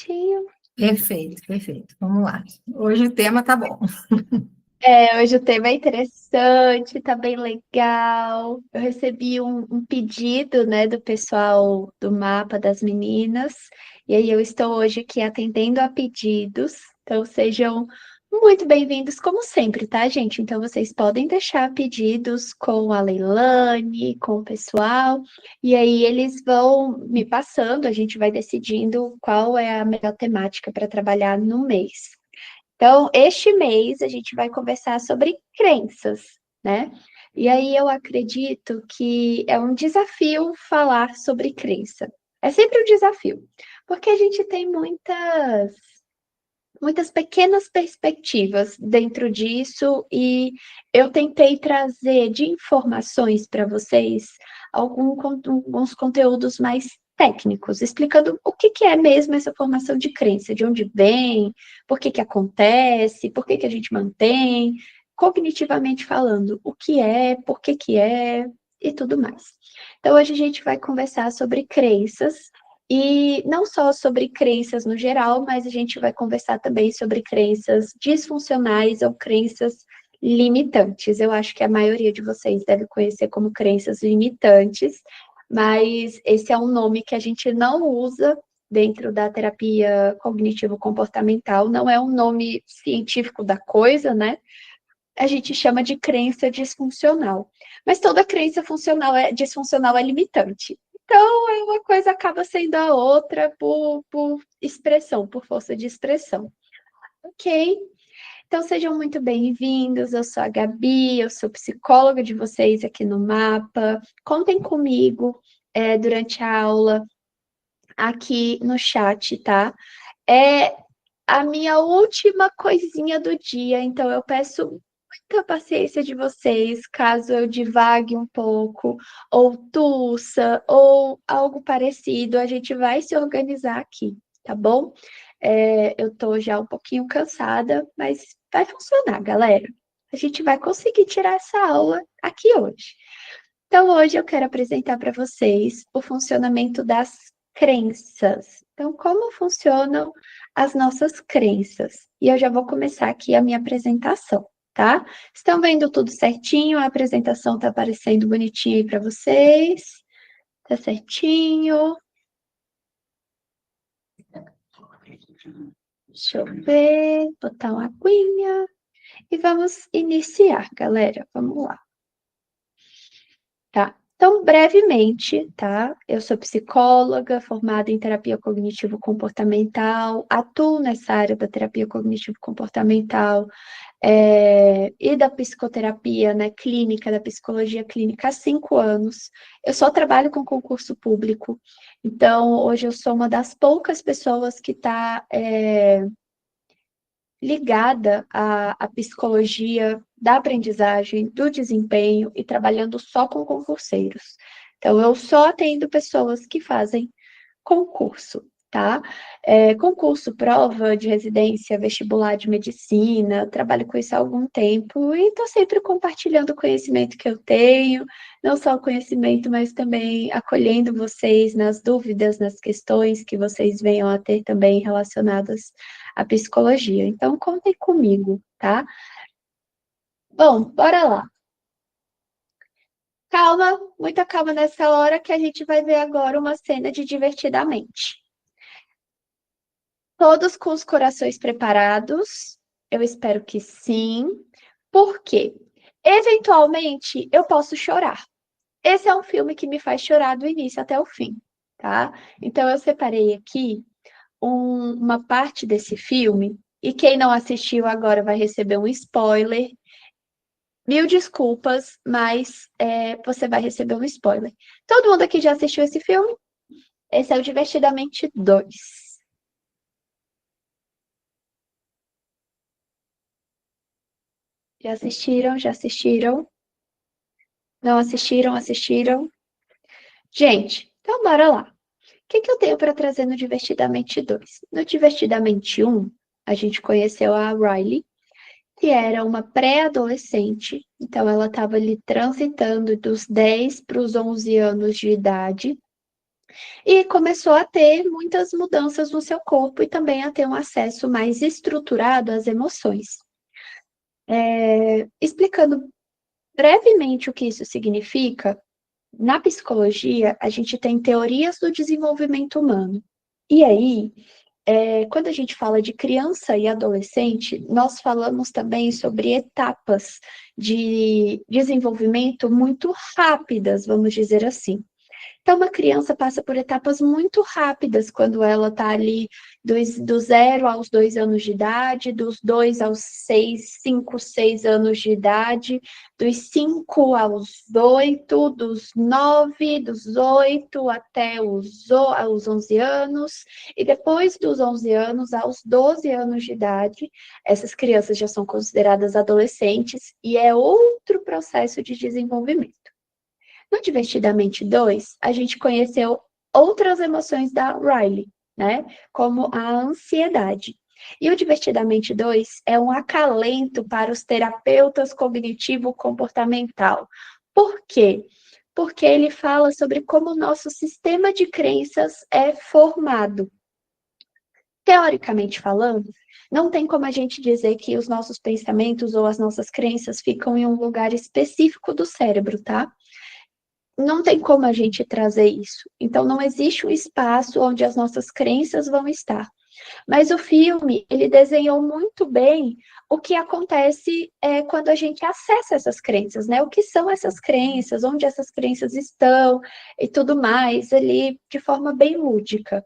certinho? Perfeito, perfeito. Vamos lá. Hoje o tema tá bom. Hoje o tema é interessante, tá bem legal. Eu recebi um pedido, né, do pessoal do Mapa das Meninas, e aí eu estou hoje aqui atendendo a pedidos. Então sejam muito bem-vindos, como sempre, tá, gente? Então vocês podem deixar pedidos com a Leilane, com o pessoal, e aí eles vão me passando, a gente vai decidindo qual é a melhor temática para trabalhar no mês. Então, este mês a gente vai conversar sobre crenças, né? E aí eu acredito que é um desafio falar sobre crença. É sempre um desafio, porque a gente tem muitas pequenas perspectivas dentro disso e eu tentei trazer de informações para vocês alguns conteúdos mais técnicos, explicando o que que é mesmo essa formação de crença, de onde vem, por que que acontece, por que que a gente mantém, cognitivamente falando, o que é, por que é e tudo mais. Então, hoje a gente vai conversar sobre crenças e não só sobre crenças no geral, mas a gente vai conversar também sobre crenças disfuncionais ou crenças limitantes. Eu acho que a maioria de vocês deve conhecer como crenças limitantes, mas esse é um nome que a gente não usa dentro da terapia cognitivo-comportamental, não é um nome científico da coisa, né? A gente chama de crença disfuncional. Mas toda crença disfuncional é limitante. Então, uma coisa acaba sendo a outra por expressão, por força de expressão. Ok? Então, sejam muito bem-vindos. Eu sou a Gabi, eu sou psicóloga de vocês aqui no Mapa. Contem comigo durante a aula aqui no chat, tá? É a minha última coisinha do dia, então eu peço muita paciência de vocês, caso eu divague um pouco, ou tussa, ou algo parecido, a gente vai se organizar aqui, tá bom? Eu tô já um pouquinho cansada, mas vai funcionar, galera. A gente vai conseguir tirar essa aula aqui hoje. Então, hoje eu quero apresentar para vocês o funcionamento das crenças. Então, como funcionam as nossas crenças? E eu já vou começar aqui a minha apresentação, tá? Estão vendo tudo certinho? A apresentação tá aparecendo bonitinha aí para vocês? Tá certinho? Deixa eu ver, botar uma aguinha. E vamos iniciar, galera. Vamos lá. Tá. Então, brevemente, tá? Eu sou psicóloga, formada em terapia cognitivo-comportamental, atuo nessa área da terapia cognitivo-comportamental e da psicoterapia, né, clínica, da psicologia clínica há 5 anos. Eu só trabalho com concurso público, então hoje eu sou uma das poucas pessoas que está ligada à psicologia da aprendizagem, do desempenho e trabalhando só com concurseiros. Então, eu só atendo pessoas que fazem concurso, tá? Concurso, prova de residência, vestibular de medicina, trabalho com isso há algum tempo e estou sempre compartilhando o conhecimento que eu tenho, não só o conhecimento, mas também acolhendo vocês nas dúvidas, nas questões que vocês venham a ter também relacionadas à psicologia. Então, contem comigo, tá? Bom, bora lá. Calma, muita calma nessa hora que a gente vai ver agora uma cena de Divertidamente. Todos com os corações preparados? Eu espero que sim. Por quê? Eventualmente, eu posso chorar. Esse é um filme que me faz chorar do início até o fim, tá? Então, eu separei aqui uma parte desse filme, e quem não assistiu agora vai receber um spoiler. Mil desculpas, mas você vai receber um spoiler. Todo mundo aqui já assistiu esse filme? Esse é o Divertidamente 2. Já assistiram? Já assistiram? Não assistiram? Assistiram? Gente, então bora lá. O que que eu tenho para trazer no Divertidamente 2? No Divertidamente 1, a gente conheceu a Riley, que era uma pré-adolescente, então ela estava ali transitando dos 10 para os 11 anos de idade. E começou a ter muitas mudanças no seu corpo e também a ter um acesso mais estruturado às emoções. Explicando brevemente o que isso significa, na psicologia, a gente tem teorias do desenvolvimento humano. E aí, quando a gente fala de criança e adolescente, nós falamos também sobre etapas de desenvolvimento muito rápidas, vamos dizer assim. Então, uma criança passa por etapas muito rápidas quando ela está ali do 0 aos 2 anos de idade, dos 2 aos 6, 5, 6 anos de idade, dos 5 aos 8, dos 9, dos 8 até os 11 anos, e depois dos 11 anos aos 12 anos de idade, essas crianças já são consideradas adolescentes e é outro processo de desenvolvimento. No Divertidamente 2, a gente conheceu outras emoções da Riley, né? Como a ansiedade. E o Divertidamente 2 é um acalento para os terapeutas cognitivo-comportamental. Por quê? Porque ele fala sobre como o nosso sistema de crenças é formado. Teoricamente falando, não tem como a gente dizer que os nossos pensamentos ou as nossas crenças ficam em um lugar específico do cérebro, tá? Não tem como a gente trazer isso. Então, não existe um espaço onde as nossas crenças vão estar. Mas o filme, ele desenhou muito bem o que acontece quando a gente acessa essas crenças, né? O que são essas crenças, onde essas crenças estão e tudo mais, ali de forma bem lúdica.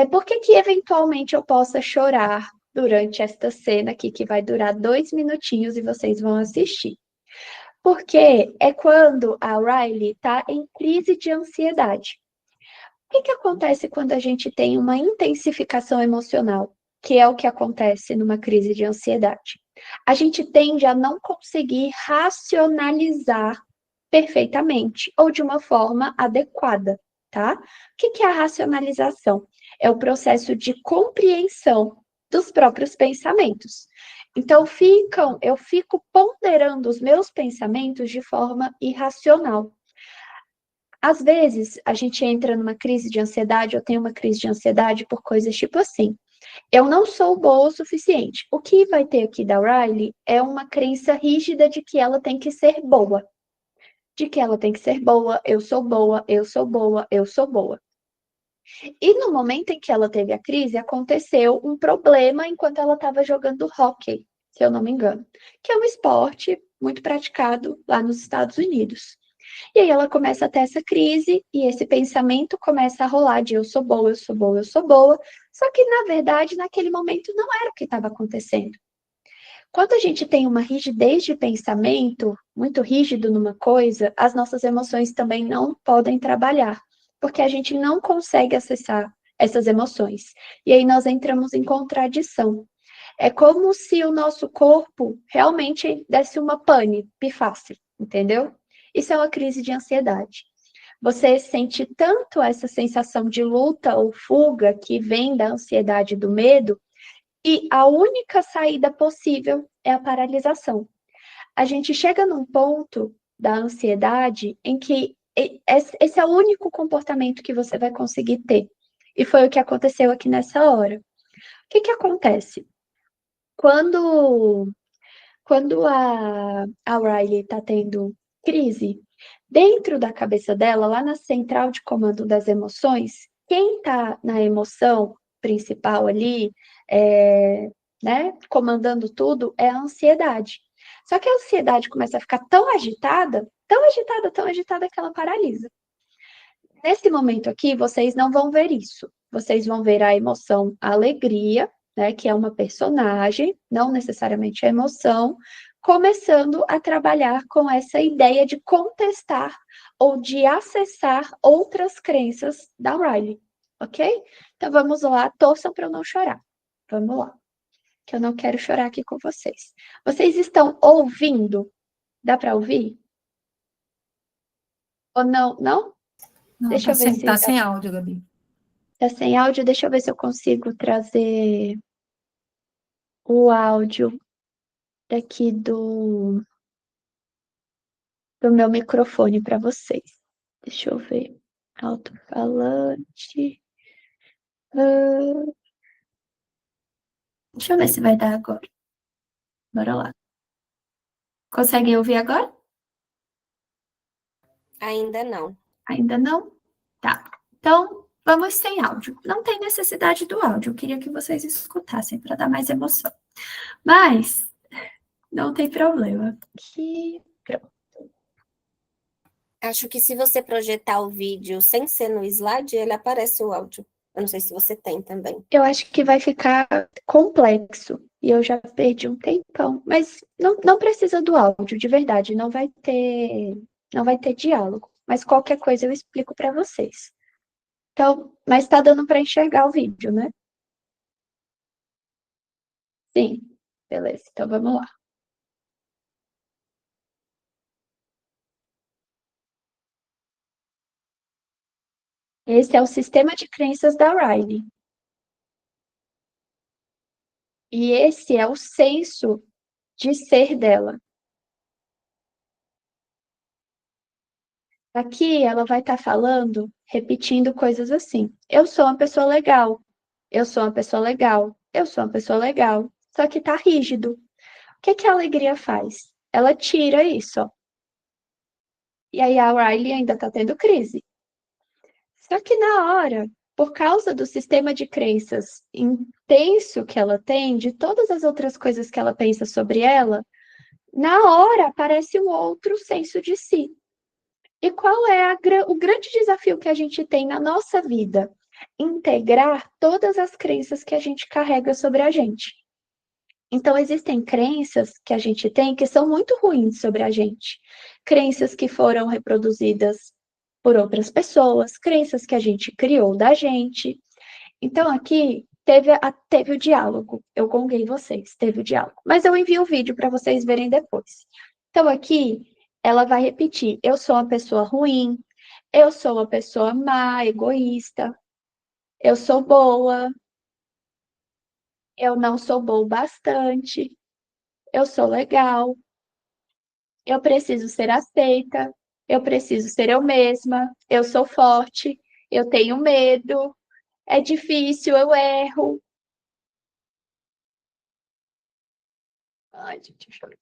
Por que que eventualmente eu possa chorar durante esta cena aqui, que vai durar 2 minutinhos e vocês vão assistir? Porque é quando a Riley está em crise de ansiedade. O que acontece quando a gente tem uma intensificação emocional, que é o que acontece numa crise de ansiedade? A gente tende a não conseguir racionalizar perfeitamente ou de uma forma adequada, tá? O que é a racionalização? É o processo de compreensão dos próprios pensamentos. Então, eu fico ponderando os meus pensamentos de forma irracional. Às vezes, a gente entra numa crise de ansiedade, eu tenho uma crise de ansiedade por coisas tipo assim: eu não sou boa o suficiente. O que vai ter aqui da Riley é uma crença rígida de que ela tem que ser boa. De que ela tem que ser boa, eu sou boa, eu sou boa, eu sou boa. E no momento em que ela teve a crise, aconteceu um problema enquanto ela estava jogando hóquei, se eu não me engano, que é um esporte muito praticado lá nos Estados Unidos. E aí ela começa a ter essa crise e esse pensamento começa a rolar de eu sou boa, eu sou boa, eu sou boa. Só que, na verdade, naquele momento não era o que estava acontecendo. Quando a gente tem uma rigidez de pensamento, muito rígido numa coisa, as nossas emoções também não podem trabalhar, porque a gente não consegue acessar essas emoções. E aí nós entramos em contradição. É como se o nosso corpo realmente desse uma pane, pifasse, entendeu? Isso é uma crise de ansiedade. Você sente tanto essa sensação de luta ou fuga que vem da ansiedade e do medo, e a única saída possível é a paralisação. A gente chega num ponto da ansiedade em que esse é o único comportamento que você vai conseguir ter. E foi o que aconteceu aqui nessa hora. O que acontece? Quando, quando a Riley está tendo crise, dentro da cabeça dela, lá na central de comando das emoções, quem está na emoção principal ali, né, comandando tudo, é a ansiedade. Só que a ansiedade começa a ficar tão agitada, tão agitada, tão agitada que ela paralisa. Nesse momento aqui, vocês não vão ver isso. Vocês vão ver a emoção a alegria, né, que é uma personagem, não necessariamente a emoção, começando a trabalhar com essa ideia de contestar ou de acessar outras crenças da Riley, ok? Então vamos lá, torçam para eu não chorar. Vamos lá, que eu não quero chorar aqui com vocês. Vocês estão ouvindo? Dá para ouvir? Ou não? Não? Não, Deixa tá eu ver sem, se tá sem áudio, Gabi. tá sem áudio. Deixa eu ver se eu consigo trazer o áudio daqui do meu microfone para vocês. Deixa eu ver. Alto-falante. Deixa eu ver se vai dar agora. Bora lá. Conseguem ouvir agora? Ainda não. Ainda não? Tá. Então, vamos sem áudio. Não tem necessidade do áudio. Eu queria que vocês escutassem para dar mais emoção. Mas, não tem problema. Aqui, pronto. Acho que se você projetar o vídeo sem ser no slide, ele aparece o áudio. Eu não sei se você tem também. Eu acho que vai ficar complexo. E eu já perdi um tempão. Mas não precisa do áudio, de verdade. Não vai ter diálogo. Mas qualquer coisa eu explico para vocês. Então, mas tá dando para enxergar o vídeo, né? Sim. Beleza. Então vamos lá. Esse é o sistema de crenças da Riley. E esse é o senso de ser dela. Aqui ela vai estar falando, repetindo coisas assim. Eu sou uma pessoa legal. Eu sou uma pessoa legal. Eu sou uma pessoa legal. Só que tá rígido. O que que a alegria faz? Ela tira isso, ó. E aí a Riley ainda tá tendo crise. Só que na hora, por causa do sistema de crenças intenso que ela tem, de todas as outras coisas que ela pensa sobre ela, na hora aparece um outro senso de si. E qual é o grande desafio que a gente tem na nossa vida? Integrar todas as crenças que a gente carrega sobre a gente. Então, existem crenças que a gente tem que são muito ruins sobre a gente. Crenças que foram reproduzidas por outras pessoas, crenças que a gente criou da gente. Então, aqui teve o diálogo. Eu gonguei vocês, teve o diálogo. Mas eu envio o vídeo para vocês verem depois. Então, aqui, ela vai repetir: eu sou uma pessoa ruim, eu sou uma pessoa má, egoísta, eu sou boa, eu não sou boa o bastante, eu sou legal, eu preciso ser aceita, eu preciso ser eu mesma, eu sou forte, eu tenho medo, é difícil, eu erro. Ai, gente, deixa eu ver.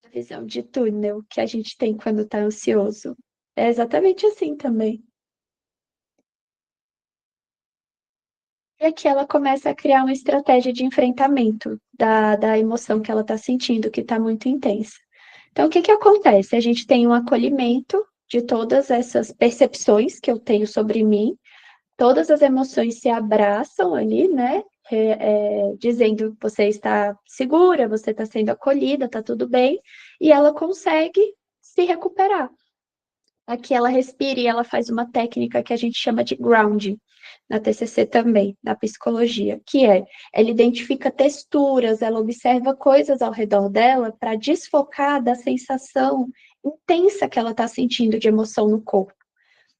A visão de túnel que a gente tem quando está ansioso. É exatamente assim também. E aqui ela começa a criar uma estratégia de enfrentamento da emoção que ela está sentindo, que está muito intensa. Então, o que que acontece? A gente tem um acolhimento de todas essas percepções que eu tenho sobre mim, todas as emoções se abraçam ali, né? Dizendo que você está segura, você está sendo acolhida, está tudo bem, e ela consegue se recuperar. Aqui ela respira e ela faz uma técnica que a gente chama de grounding, na TCC também, na psicologia, que ela identifica texturas, ela observa coisas ao redor dela para desfocar da sensação intensa que ela está sentindo de emoção no corpo.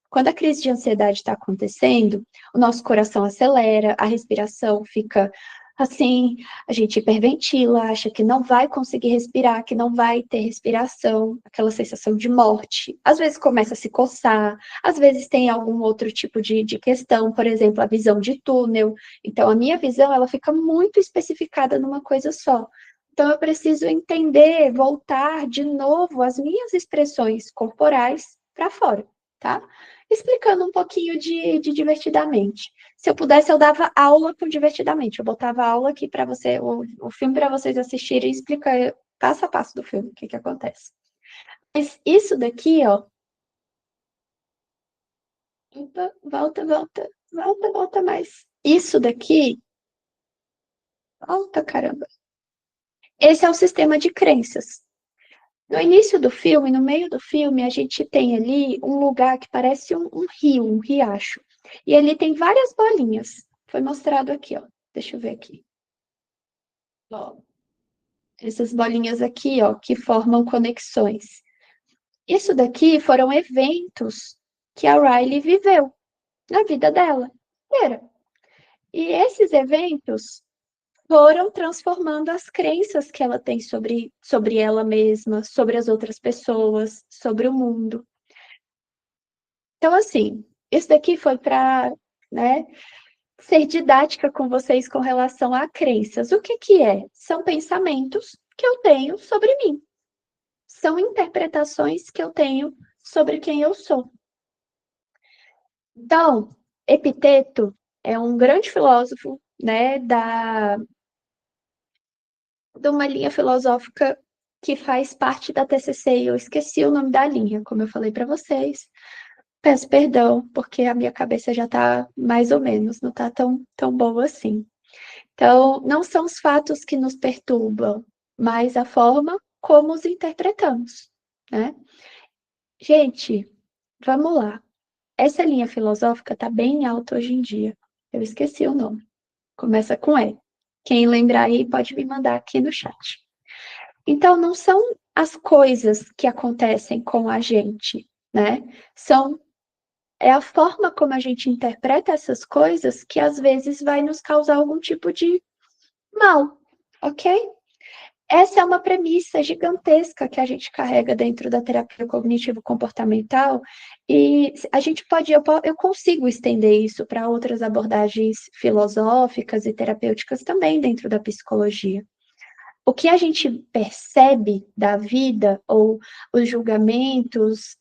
Quando a crise de ansiedade está acontecendo, o nosso coração acelera, a respiração fica assim, a gente hiperventila, acha que não vai conseguir respirar, que não vai ter respiração, aquela sensação de morte. Às vezes começa a se coçar, às vezes tem algum outro tipo de questão, por exemplo, a visão de túnel. Então, a minha visão, ela fica muito especificada numa coisa só. Então, eu preciso entender, voltar de novo as minhas expressões corporais para fora, tá? Explicando um pouquinho de divertidamente. Se eu pudesse, eu dava aula com divertidamente. Eu botava aula aqui para você, o filme para vocês assistirem e explicar passo a passo do filme o que acontece. Mas isso daqui, ó. Volta mais. Isso daqui. Volta, caramba. Esse é o sistema de crenças. No início do filme, no meio do filme, a gente tem ali um lugar que parece um rio, um riacho. E ali tem várias bolinhas. Foi mostrado aqui, ó. Deixa eu ver aqui. Ó, essas bolinhas aqui, ó, que formam conexões. Isso daqui foram eventos que a Riley viveu na vida dela inteira. E esses eventos foram transformando as crenças que ela tem sobre ela mesma, sobre as outras pessoas, sobre o mundo. Então, assim, isso daqui foi para, né, ser didática com vocês com relação a crenças. O que que é? São pensamentos que eu tenho sobre mim. São interpretações que eu tenho sobre quem eu sou. Então, Epiteto é um grande filósofo, né, de uma linha filosófica que faz parte da TCC. Eu esqueci o nome da linha, como eu falei para vocês. Peço perdão, porque a minha cabeça já está mais ou menos, não está tão boa assim. Então, não são os fatos que nos perturbam, mas a forma como os interpretamos, né? Gente, vamos lá. Essa linha filosófica está bem alta hoje em dia. Eu esqueci o nome. Começa com E. Quem lembrar aí pode me mandar aqui no chat. Então, não são as coisas que acontecem com a gente, né? É a forma como a gente interpreta essas coisas que às vezes vai nos causar algum tipo de mal, ok? Essa é uma premissa gigantesca que a gente carrega dentro da terapia cognitivo-comportamental e a gente eu consigo estender isso para outras abordagens filosóficas e terapêuticas também dentro da psicologia. O que a gente percebe da vida, ou os julgamentos,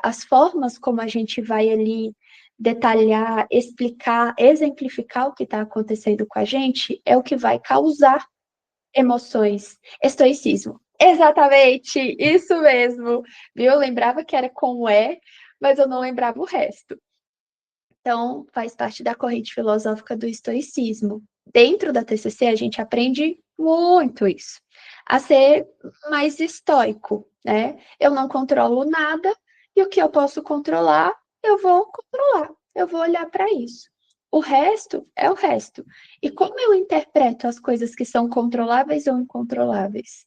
as formas como a gente vai ali detalhar, explicar, exemplificar o que está acontecendo com a gente, é o que vai causar emoções. Estoicismo. Exatamente, isso mesmo. Viu? Eu lembrava que era com E, mas eu não lembrava o resto. Então, faz parte da corrente filosófica do estoicismo. Dentro da TCC, a gente aprende muito isso, a ser mais estoico, né? Eu não controlo nada, e o que eu posso controlar, eu vou controlar, eu vou olhar para isso. O resto é o resto. E como eu interpreto as coisas que são controláveis ou incontroláveis?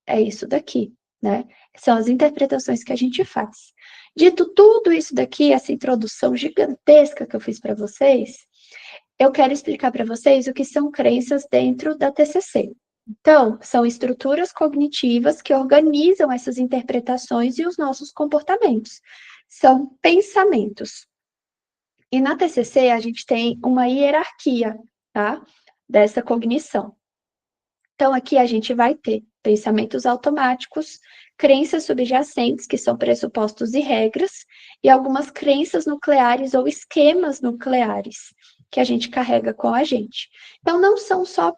É isso daqui, né? São as interpretações que a gente faz. Dito tudo isso daqui, essa introdução gigantesca que eu fiz para vocês, eu quero explicar para vocês o que são crenças dentro da TCC. Então, são estruturas cognitivas que organizam essas interpretações e os nossos comportamentos. São pensamentos. E na TCC, a gente tem uma hierarquia, tá? Dessa cognição. Então, aqui a gente vai ter pensamentos automáticos, crenças subjacentes, que são pressupostos e regras, e algumas crenças nucleares ou esquemas nucleares que a gente carrega com a gente. Então, não são só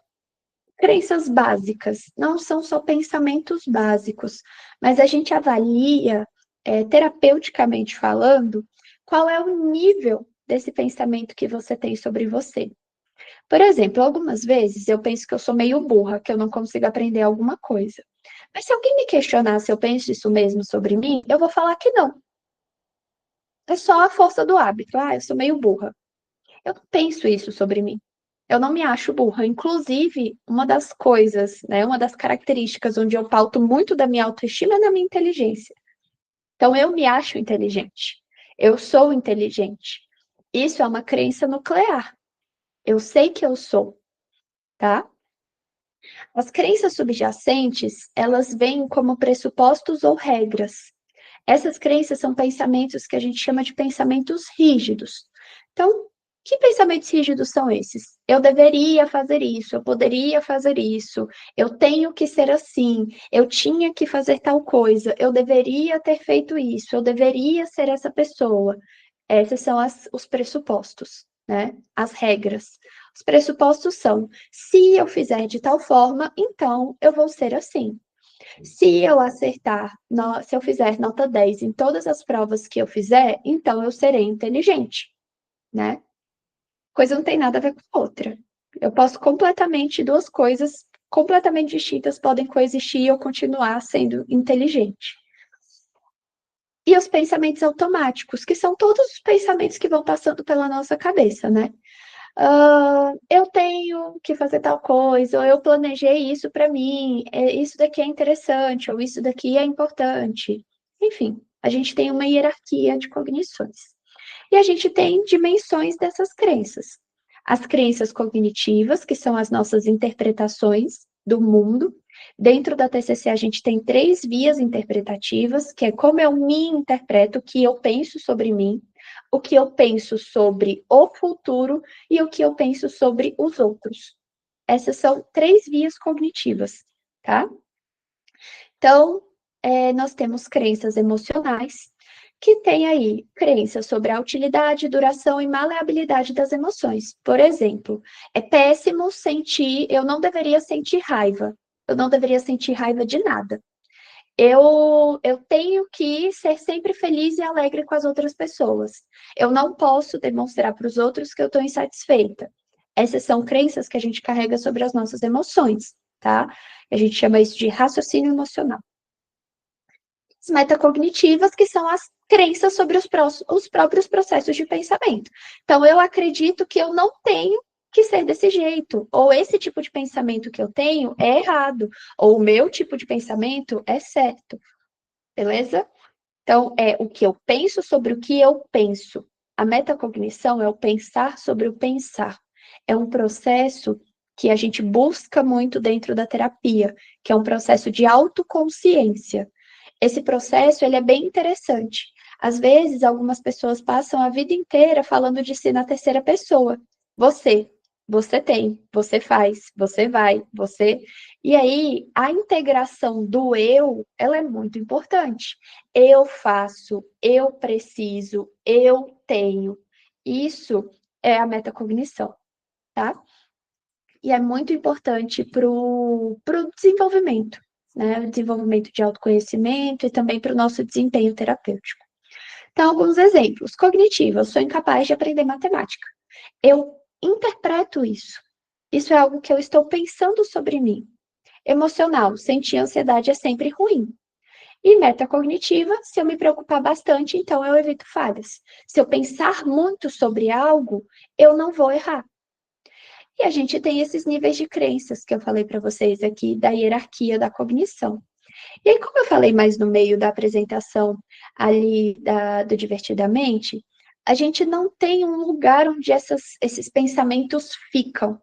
crenças básicas, não são só pensamentos básicos, mas a gente avalia, terapeuticamente falando, qual é o nível desse pensamento que você tem sobre você. Por exemplo, algumas vezes eu penso que eu sou meio burra, que eu não consigo aprender alguma coisa. Mas se alguém me questionar se eu penso isso mesmo sobre mim, eu vou falar que não. É só a força do hábito. Ah, eu sou meio burra. Eu não penso isso sobre mim. Eu não me acho burra. Inclusive, uma das coisas, né, uma das características onde eu pauto muito da minha autoestima é na minha inteligência. Então, eu me acho inteligente. Eu sou inteligente. Isso é uma crença nuclear. Eu sei que eu sou, tá? As crenças subjacentes, elas vêm como pressupostos ou regras. Essas crenças são pensamentos que a gente chama de pensamentos rígidos. Então, que pensamentos rígidos são esses? Eu deveria fazer isso, eu poderia fazer isso, eu tenho que ser assim, eu tinha que fazer tal coisa, eu deveria ter feito isso, eu deveria ser essa pessoa. Esses são os pressupostos, né? As regras. Os pressupostos são: se eu fizer de tal forma, então eu vou ser assim. Se eu acertar, se eu fizer nota 10 em todas as provas que eu fizer, então eu serei inteligente, né? Coisa não tem nada a ver com a outra. Eu posso duas coisas completamente distintas podem coexistir e eu continuar sendo inteligente. E os pensamentos automáticos, que são todos os pensamentos que vão passando pela nossa cabeça, né? Eu tenho que fazer tal coisa, ou eu planejei isso para mim, isso daqui é interessante, ou isso daqui é importante. Enfim, a gente tem uma hierarquia de cognições. E a gente tem dimensões dessas crenças. As crenças cognitivas, que são as nossas interpretações do mundo. Dentro da TCC, a gente tem 3 vias interpretativas, que é como eu me interpreto, o que eu penso sobre mim, o que eu penso sobre o futuro e o que eu penso sobre os outros. Essas são 3 vias cognitivas, tá? Então, nós temos crenças emocionais, que tem aí crenças sobre a utilidade, duração e maleabilidade das emoções. Por exemplo, é péssimo sentir, eu não deveria sentir raiva. Eu não deveria sentir raiva de nada. Eu tenho que ser sempre feliz e alegre com as outras pessoas. Eu não posso demonstrar para os outros que eu estou insatisfeita. Essas são crenças que a gente carrega sobre as nossas emoções, tá? A gente chama isso de raciocínio emocional. As metacognitivas, que são as crenças sobre os próprios processos de pensamento. Então, eu acredito que eu não tenho que ser desse jeito, ou esse tipo de pensamento que eu tenho é errado, ou o meu tipo de pensamento é certo, beleza? Então, é o que eu penso sobre o que eu penso. A metacognição é o pensar sobre o pensar. É um processo que a gente busca muito dentro da terapia, que é um processo de autoconsciência. Esse processo, ele é bem interessante. Às vezes, algumas pessoas passam a vida inteira falando de si na terceira pessoa. Você tem, você faz, você vai, você... E aí, a integração do eu, ela é muito importante. Eu faço, eu preciso, eu tenho. Isso é a metacognição, tá? E é muito importante para o desenvolvimento, né? O desenvolvimento de autoconhecimento e também para o nosso desempenho terapêutico. Então, alguns exemplos. Cognitivo, eu sou incapaz de aprender matemática. Eu interpreto isso. Isso é algo que eu estou pensando sobre mim. Emocional, sentir ansiedade é sempre ruim. E metacognitiva, se eu me preocupar bastante, então eu evito falhas. Se eu pensar muito sobre algo, eu não vou errar. E a gente tem esses níveis de crenças que eu falei para vocês aqui, da hierarquia da cognição. E aí, como eu falei mais no meio da apresentação ali do Divertidamente, a gente não tem um lugar onde esses pensamentos ficam.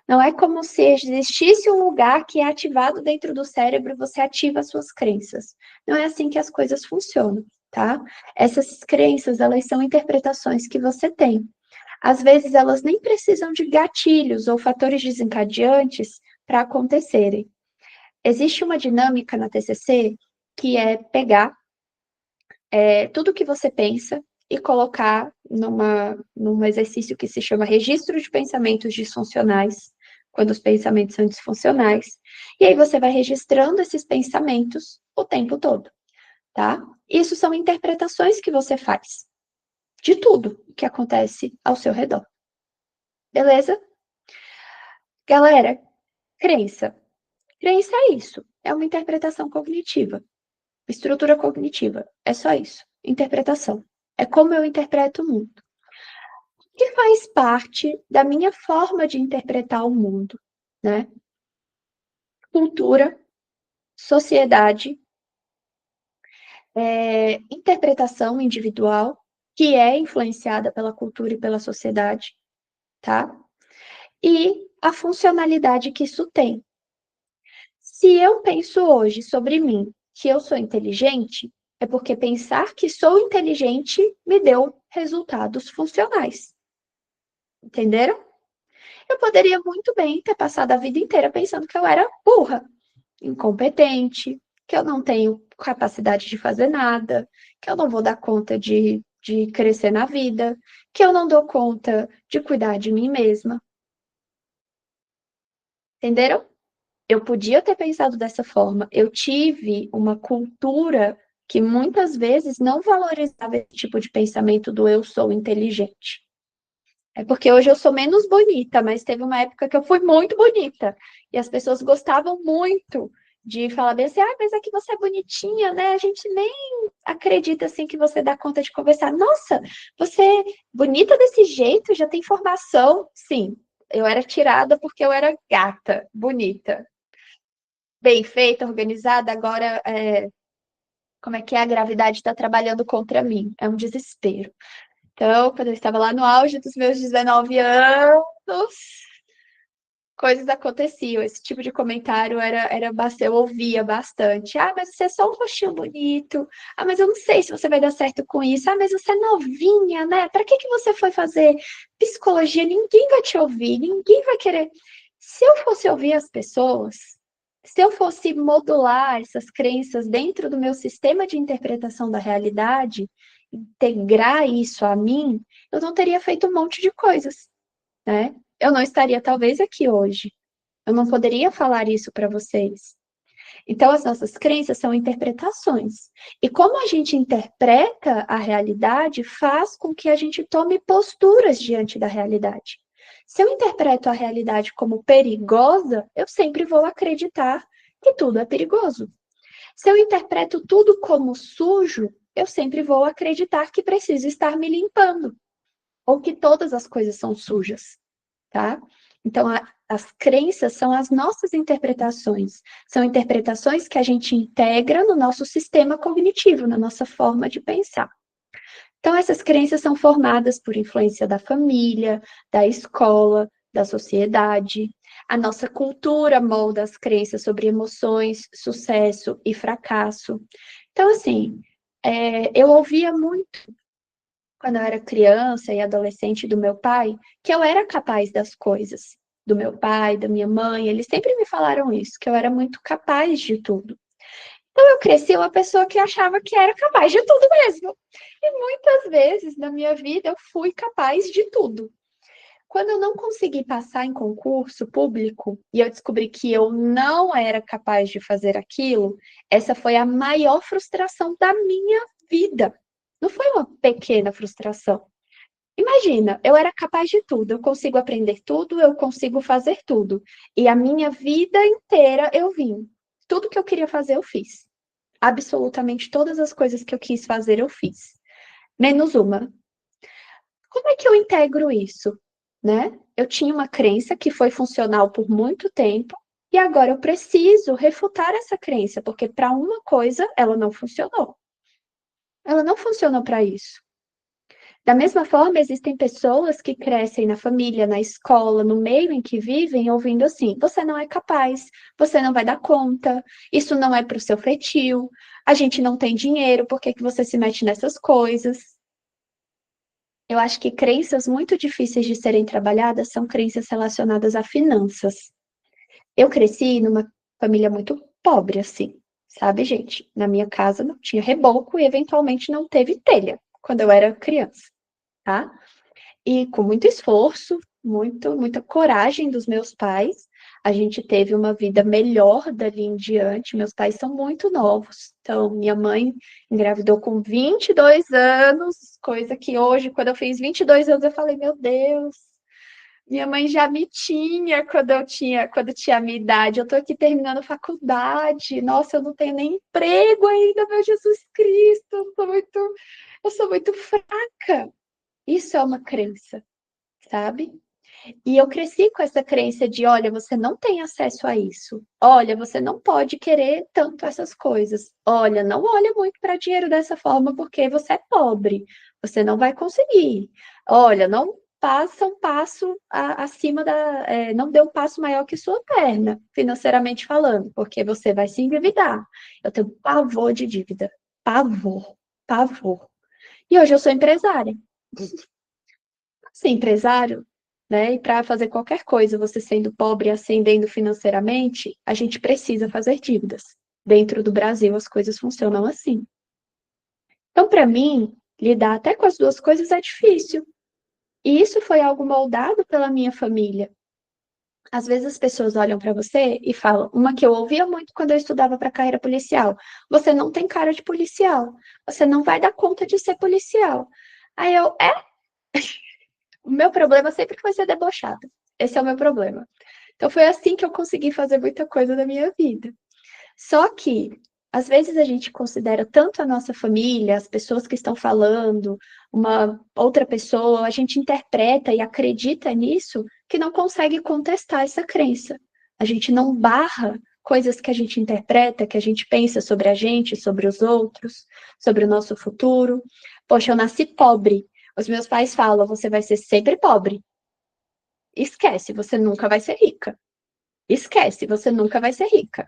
Não é como se existisse um lugar que é ativado dentro do cérebro, você ativa as suas crenças. Não é assim que as coisas funcionam, tá? Essas crenças, elas são interpretações que você tem. Às vezes, elas nem precisam de gatilhos ou fatores desencadeantes para acontecerem. Existe uma dinâmica na TCC que é pegar tudo que você pensa e colocar num exercício que se chama registro de pensamentos disfuncionais, quando os pensamentos são disfuncionais, e aí você vai registrando esses pensamentos o tempo todo, tá? Isso são interpretações que você faz de tudo que acontece ao seu redor. Beleza? Galera, crença. Crença é isso, é uma interpretação cognitiva. Estrutura cognitiva, é só isso. Interpretação. É como eu interpreto o mundo. O que faz parte da minha forma de interpretar o mundo, né? Cultura, sociedade, interpretação individual, que é influenciada pela cultura e pela sociedade, tá? E a funcionalidade que isso tem. Se eu penso hoje sobre mim que eu sou inteligente, é porque pensar que sou inteligente me deu resultados funcionais. Entenderam? Eu poderia muito bem ter passado a vida inteira pensando que eu era burra, incompetente, que eu não tenho capacidade de fazer nada, que eu não vou dar conta de crescer na vida, que eu não dou conta de cuidar de mim mesma. Entenderam? Eu podia ter pensado dessa forma. Eu tive uma cultura que muitas vezes não valorizava esse tipo de pensamento do eu sou inteligente. É porque hoje eu sou menos bonita, mas teve uma época que eu fui muito bonita. E as pessoas gostavam muito De falar bem assim, mas é que você é bonitinha, né? A gente nem acredita assim que você dá conta de conversar. Nossa, você é bonita desse jeito, já tem formação. Sim, eu era tirada porque eu era gata, bonita. Bem feita, organizada, agora como é que é? A gravidade está trabalhando contra mim. É um desespero. Então, quando eu estava lá no auge dos meus 19 anos, coisas aconteciam. Esse tipo de comentário eu ouvia bastante. Mas você é só um rostinho bonito. Mas eu não sei se você vai dar certo com isso. Mas você é novinha, né? Para que você foi fazer psicologia? Ninguém vai te ouvir, ninguém vai querer. Se eu fosse ouvir as pessoas, se eu fosse modular essas crenças dentro do meu sistema de interpretação da realidade, integrar isso a mim, eu não teria feito um monte de coisas, né? Eu não estaria talvez aqui hoje. Eu não poderia falar isso para vocês. Então, as nossas crenças são interpretações. E como a gente interpreta a realidade faz com que a gente tome posturas diante da realidade. Se eu interpreto a realidade como perigosa, eu sempre vou acreditar que tudo é perigoso. Se eu interpreto tudo como sujo, eu sempre vou acreditar que preciso estar me limpando, ou que todas as coisas são sujas, tá? Então, as crenças são as nossas interpretações. São interpretações que a gente integra no nosso sistema cognitivo, na nossa forma de pensar. Então, essas crenças são formadas por influência da família, da escola, da sociedade. A nossa cultura molda as crenças sobre emoções, sucesso e fracasso. Então, assim, eu ouvia muito, quando eu era criança e adolescente, do meu pai, que eu era capaz das coisas. Do meu pai, da minha mãe, eles sempre me falaram isso, que eu era muito capaz de tudo. Então, eu cresci uma pessoa que achava que era capaz de tudo mesmo. E muitas vezes na minha vida eu fui capaz de tudo. Quando eu não consegui passar em concurso público e eu descobri que eu não era capaz de fazer aquilo, essa foi a maior frustração da minha vida. Não foi uma pequena frustração. Imagina, eu era capaz de tudo, eu consigo aprender tudo, eu consigo fazer tudo. E a minha vida inteira eu vim. Tudo que eu queria fazer, eu fiz. Absolutamente todas as coisas que eu quis fazer, eu fiz. Menos uma. Como é que eu integro isso? Né? Eu tinha uma crença que foi funcional por muito tempo e agora eu preciso refutar essa crença, porque para uma coisa ela não funcionou. Ela não funcionou para isso. Da mesma forma, existem pessoas que crescem na família, na escola, no meio em que vivem, ouvindo assim: você não é capaz, você não vai dar conta, isso não é para o seu feitio, a gente não tem dinheiro, por que você se mete nessas coisas? Eu acho que crenças muito difíceis de serem trabalhadas são crenças relacionadas a finanças. Eu cresci numa família muito pobre, assim, sabe, gente? Na minha casa não tinha reboco e eventualmente não teve telha quando eu era criança, tá? E com muito esforço, muita coragem dos meus pais, a gente teve uma vida melhor dali em diante. Meus pais são muito novos. Então, minha mãe engravidou com 22 anos, coisa que hoje, quando eu fiz 22 anos, eu falei, meu Deus, minha mãe já me tinha quando tinha a minha idade. Eu tô aqui terminando faculdade. Nossa, eu não tenho nem emprego ainda, meu Jesus Cristo. Eu sou muito fraca. Isso é uma crença, sabe? E eu cresci com essa crença de, olha, você não tem acesso a isso. Olha, você não pode querer tanto essas coisas. Olha, não olha muito para dinheiro dessa forma porque você é pobre. Você não vai conseguir. Olha, não passa um passo acima não dê um passo maior que sua perna, financeiramente falando, porque você vai se endividar. Eu tenho pavor de dívida. Pavor, pavor. E hoje eu sou empresária. Ser empresário, né? E para fazer qualquer coisa, você sendo pobre e ascendendo financeiramente, a gente precisa fazer dívidas. Dentro do Brasil, as coisas funcionam assim. Então, para mim, lidar até com as duas coisas é difícil. E isso foi algo moldado pela minha família. Às vezes as pessoas olham para você e falam, uma que eu ouvia muito quando eu estudava para carreira policial: você não tem cara de policial, você não vai dar conta de ser policial. Aí eu, o meu problema sempre foi ser debochada. Esse é o meu problema. Então foi assim que eu consegui fazer muita coisa da minha vida. Só que, às vezes, a gente considera tanto a nossa família, as pessoas que estão falando, uma outra pessoa, a gente interpreta e acredita nisso, que não consegue contestar essa crença. A gente não barra coisas que a gente interpreta, que a gente pensa sobre a gente, sobre os outros, sobre o nosso futuro. Poxa, eu nasci pobre. Os meus pais falam, você vai ser sempre pobre. Esquece, você nunca vai ser rica. Esquece, você nunca vai ser rica.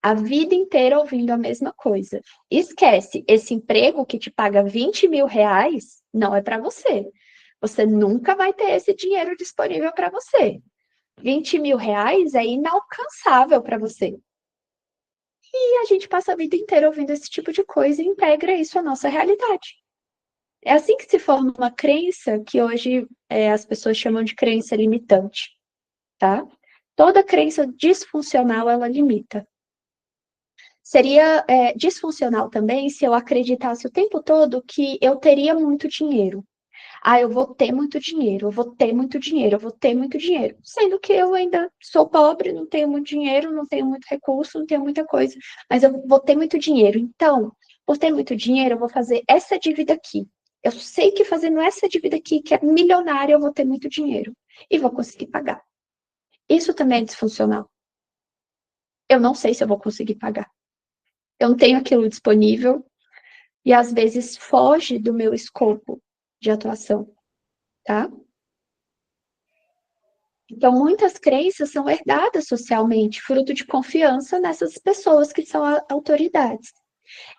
A vida inteira ouvindo a mesma coisa. Esquece, esse emprego que te paga 20 mil reais não é para você. Você nunca vai ter esse dinheiro disponível para você. 20 mil reais é inalcançável para você. E a gente passa a vida inteira ouvindo esse tipo de coisa e integra isso à nossa realidade. É assim que se forma uma crença que hoje as pessoas chamam de crença limitante, tá? Toda crença disfuncional, ela limita. Seria disfuncional também se eu acreditasse o tempo todo que eu teria muito dinheiro. Ah, eu vou ter muito dinheiro, eu vou ter muito dinheiro, eu vou ter muito dinheiro. Sendo que eu ainda sou pobre, não tenho muito dinheiro, não tenho muito recurso, não tenho muita coisa. Mas eu vou ter muito dinheiro. Então, por ter muito dinheiro, eu vou fazer essa dívida aqui. Eu sei que fazendo essa dívida aqui, que é milionária, eu vou ter muito dinheiro. E vou conseguir pagar. Isso também é disfuncional. Eu não sei se eu vou conseguir pagar. Eu não tenho aquilo disponível e às vezes foge do meu escopo de atuação, tá? Então, muitas crenças são herdadas socialmente, fruto de confiança nessas pessoas que são autoridades.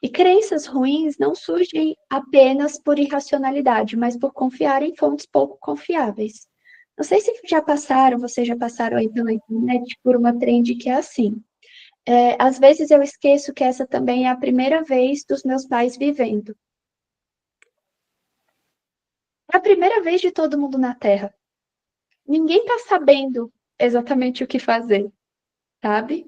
E crenças ruins não surgem apenas por irracionalidade, mas por confiar em fontes pouco confiáveis. Não sei se vocês já passaram aí pela internet por uma trend que é assim. Às vezes eu esqueço que essa também é a primeira vez dos meus pais vivendo. É a primeira vez de todo mundo na Terra. Ninguém está sabendo exatamente o que fazer, sabe?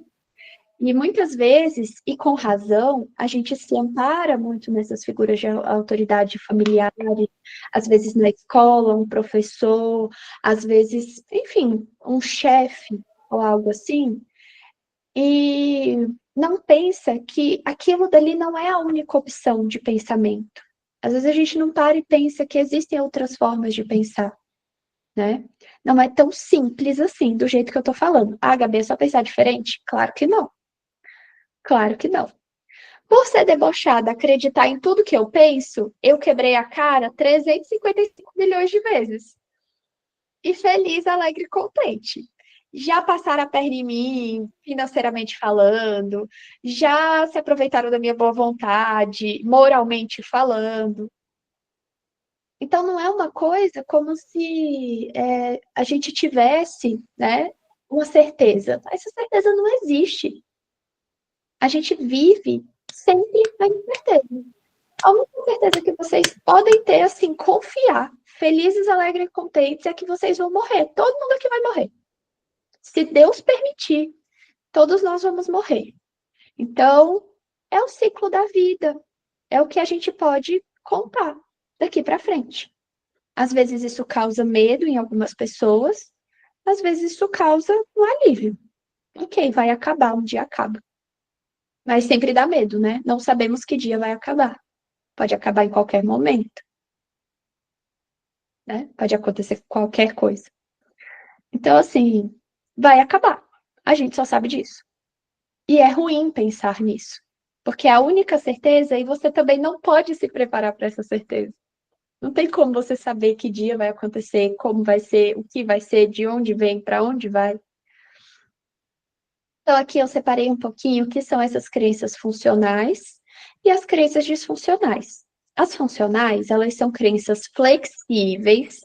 E muitas vezes, e com razão, a gente se ampara muito nessas figuras de autoridade familiares, às vezes na escola, um professor, às vezes, enfim, um chefe ou algo assim, e não pensa que aquilo dali não é a única opção de pensamento. Às vezes a gente não para e pensa que existem outras formas de pensar, né? Não é tão simples assim, do jeito que eu tô falando. Ah, Gabi, é só pensar diferente? Claro que não. Claro que não. Por ser debochada, acreditar em tudo que eu penso, eu quebrei a cara 355 milhões de vezes. E feliz, alegre e contente. Já passaram a perna em mim, financeiramente falando, já se aproveitaram da minha boa vontade, moralmente falando. Então, não é uma coisa como se a gente tivesse, né, uma certeza. Essa certeza não existe. A gente vive sempre na incerteza. A única certeza que vocês podem ter, assim, confiar, felizes, alegres e contentes, é que vocês vão morrer. Todo mundo aqui vai morrer. Se Deus permitir, todos nós vamos morrer. Então, é o ciclo da vida. É o que a gente pode contar daqui para frente. Às vezes isso causa medo em algumas pessoas, às vezes isso causa um alívio. Ok, vai acabar, um dia acaba. Mas sempre dá medo, né? Não sabemos que dia vai acabar. Pode acabar em qualquer momento, né? Pode acontecer qualquer coisa. Então, assim, vai acabar. A gente só sabe disso. E é ruim pensar nisso, porque é a única certeza e você também não pode se preparar para essa certeza. Não tem como você saber que dia vai acontecer, como vai ser, o que vai ser, de onde vem, para onde vai. Então, aqui eu separei um pouquinho o que são essas crenças funcionais e as crenças disfuncionais. As funcionais, elas são crenças flexíveis,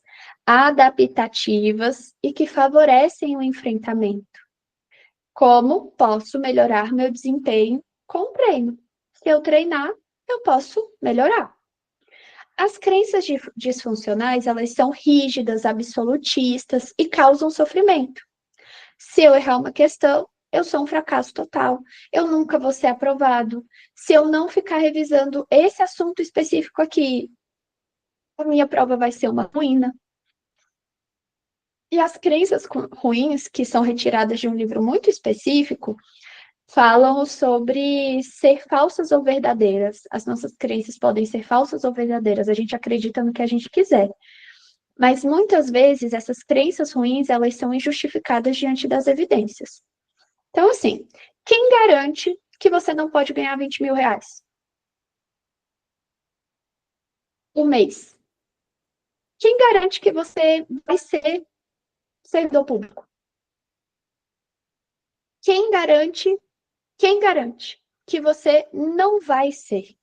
adaptativas e que favorecem o enfrentamento. Como posso melhorar meu desempenho com o treino? Se eu treinar, eu posso melhorar. As crenças disfuncionais, elas são rígidas, absolutistas e causam sofrimento. Se eu errar uma questão, eu sou um fracasso total. Eu nunca vou ser aprovado. Se eu não ficar revisando esse assunto específico aqui, a minha prova vai ser uma ruína. E as crenças ruins, que são retiradas de um livro muito específico, falam sobre ser falsas ou verdadeiras. As nossas crenças podem ser falsas ou verdadeiras. A gente acredita no que a gente quiser. Mas muitas vezes essas crenças ruins, elas são injustificadas diante das evidências. Então, assim, quem garante que você não pode ganhar 20 mil reais por mês? Quem garante que você vai ser servidor público? Quem garante que você não vai ser?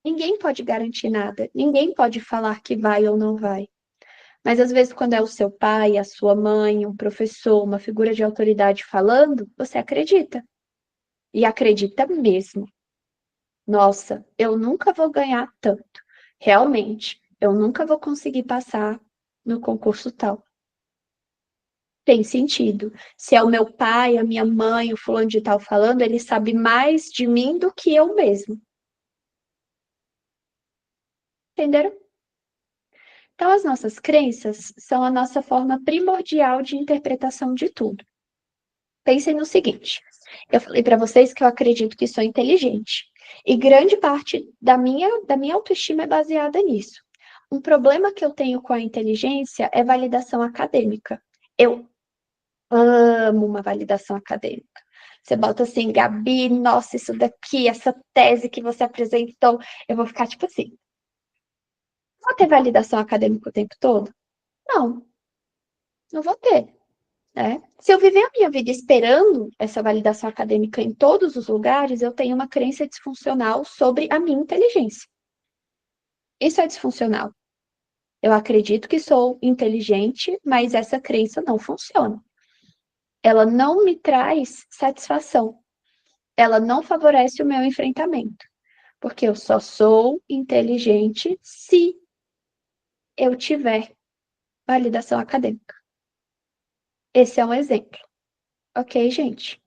Ninguém pode garantir nada, ninguém pode falar que vai ou não vai. Mas às vezes, quando é o seu pai, a sua mãe, um professor, uma figura de autoridade falando, você acredita. E acredita mesmo. Nossa, eu nunca vou ganhar tanto. Realmente, eu nunca vou conseguir passar no concurso tal. Tem sentido. Se é o meu pai, a minha mãe, o fulano de tal falando, ele sabe mais de mim do que eu mesmo. Entenderam? Então, as nossas crenças são a nossa forma primordial de interpretação de tudo. Pensem no seguinte: eu falei para vocês que eu acredito que sou inteligente. E grande parte da minha autoestima é baseada nisso. Um problema que eu tenho com a inteligência é validação acadêmica. Eu amo uma validação acadêmica. Você bota assim, Gabi, nossa, isso daqui, essa tese que você apresentou, eu vou ficar tipo assim. Vou ter validação acadêmica o tempo todo? Não, não vou ter. Né? Se eu viver a minha vida esperando essa validação acadêmica em todos os lugares, eu tenho uma crença disfuncional sobre a minha inteligência. Isso é disfuncional. Eu acredito que sou inteligente, mas essa crença não funciona. Ela não me traz satisfação. Ela não favorece o meu enfrentamento. Porque eu só sou inteligente se eu tiver validação acadêmica. Esse é um exemplo. Ok, gente?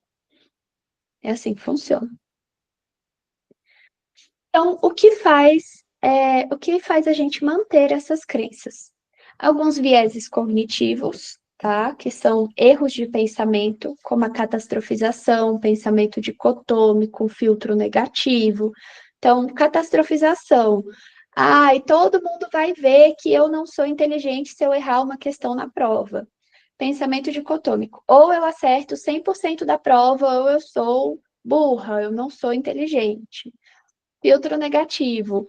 É assim que funciona. Então, o que faz a gente manter essas crenças? Alguns vieses cognitivos, tá? Que são erros de pensamento, como a catastrofização, pensamento dicotômico, filtro negativo. Então, catastrofização. Ai, todo mundo vai ver que eu não sou inteligente se eu errar uma questão na prova. Pensamento dicotômico. Ou eu acerto 100% da prova, ou eu sou burra, eu não sou inteligente. Filtro negativo.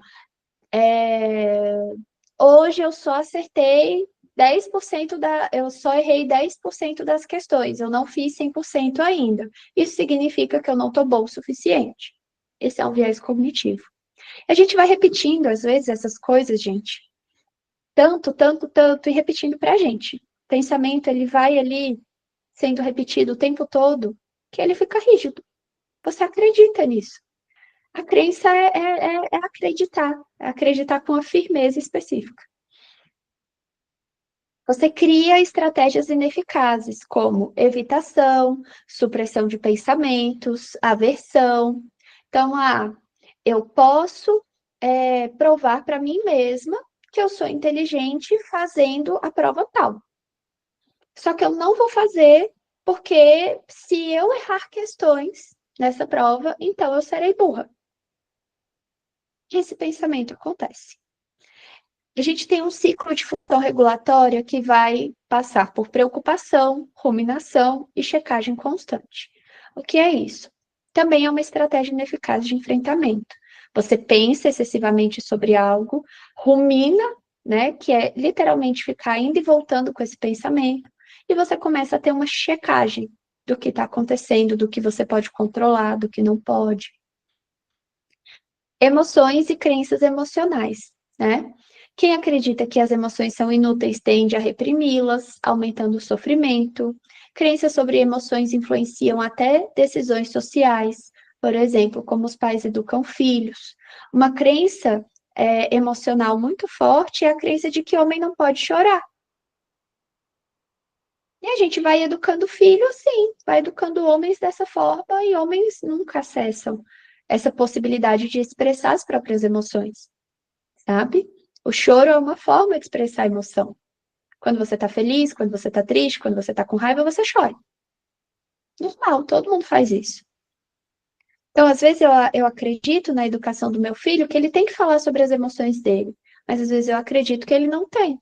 Hoje eu só acertei 10% eu só errei 10% das questões, eu não fiz 100% ainda. Isso significa que eu não estou bom o suficiente. Esse é um viés cognitivo. A gente vai repetindo, às vezes, essas coisas, gente, tanto, tanto, tanto, e repetindo pra gente. O pensamento, ele vai ali sendo repetido o tempo todo, que ele fica rígido. Você acredita nisso. A crença é acreditar com uma firmeza específica. Você cria estratégias ineficazes, como evitação, supressão de pensamentos, aversão. Então, eu posso provar para mim mesma que eu sou inteligente fazendo a prova tal. Só que eu não vou fazer porque se eu errar questões nessa prova, então eu serei burra. Esse pensamento acontece. A gente tem um ciclo de função regulatória que vai passar por preocupação, ruminação e checagem constante. O que é isso? Também é uma estratégia ineficaz de enfrentamento. Você pensa excessivamente sobre algo, rumina, né, que é literalmente ficar indo e voltando com esse pensamento, e você começa a ter uma checagem do que está acontecendo, do que você pode controlar, do que não pode. Emoções e crenças emocionais, né? Quem acredita que as emoções são inúteis tende a reprimi-las, aumentando o sofrimento. Crenças sobre emoções influenciam até decisões sociais, por exemplo, como os pais educam filhos. Uma crença emocional muito forte é a crença de que homem não pode chorar. E a gente vai educando filhos assim, vai educando homens dessa forma, e homens nunca acessam essa possibilidade de expressar as próprias emoções, sabe? O choro é uma forma de expressar emoção. Quando você tá feliz, quando você tá triste, quando você tá com raiva, você chora. Normal, todo mundo faz isso. Então, às vezes, eu acredito na educação do meu filho que ele tem que falar sobre as emoções dele, mas às vezes eu acredito que ele não tem.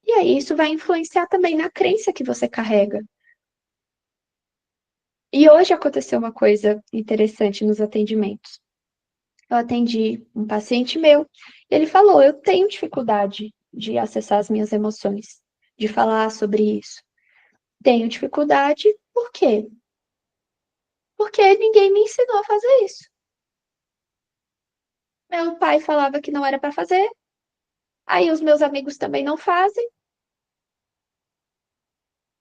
E aí, isso vai influenciar também na crença que você carrega. E hoje aconteceu uma coisa interessante nos atendimentos. Eu atendi um paciente meu, e ele falou: eu tenho dificuldade de acessar as minhas emoções, de falar sobre isso. Tenho dificuldade, por quê? Porque ninguém me ensinou a fazer isso. Meu pai falava que não era para fazer, aí os meus amigos também não fazem,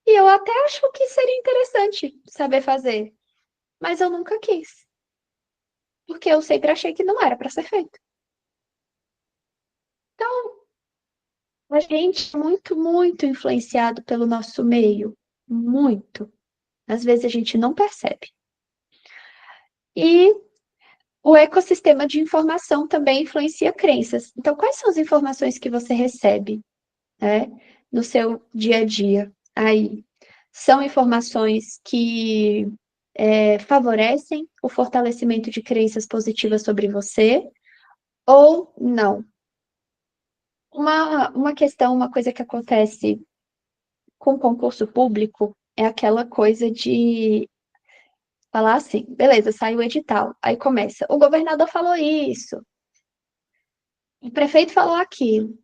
e eu até acho que seria interessante saber fazer, mas eu nunca quis, porque eu sempre achei que não era para ser feito. Então, a gente é muito, muito influenciado pelo nosso meio, muito. Às vezes a gente não percebe. E o ecossistema de informação também influencia crenças. Então, quais são as informações que você recebe, né, no seu dia a dia? Aí, são informações que favorecem o fortalecimento de crenças positivas sobre você ou não? Uma questão, uma coisa que acontece com concurso público é aquela coisa de falar assim, beleza, saiu o edital. Aí começa, o governador falou isso, o prefeito falou aquilo.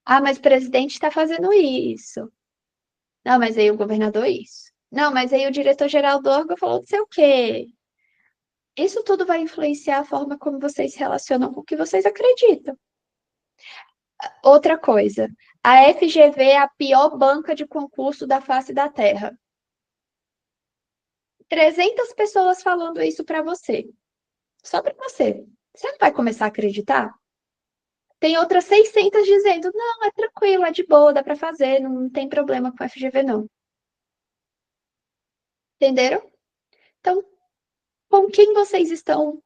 Ah, mas o presidente está fazendo isso. Não, mas aí o governador isso. Não, mas aí o diretor-geral do órgão falou não sei o quê. Isso tudo vai influenciar a forma como vocês se relacionam com o que vocês acreditam. Outra coisa, a FGV é a pior banca de concurso da face da Terra. 300 pessoas falando isso para você. Só para você. Você não vai começar a acreditar? Tem outras 600 dizendo, não, é tranquilo, é de boa, dá para fazer, não tem problema com a FGV, não. Entenderam? Então, com quem vocês estão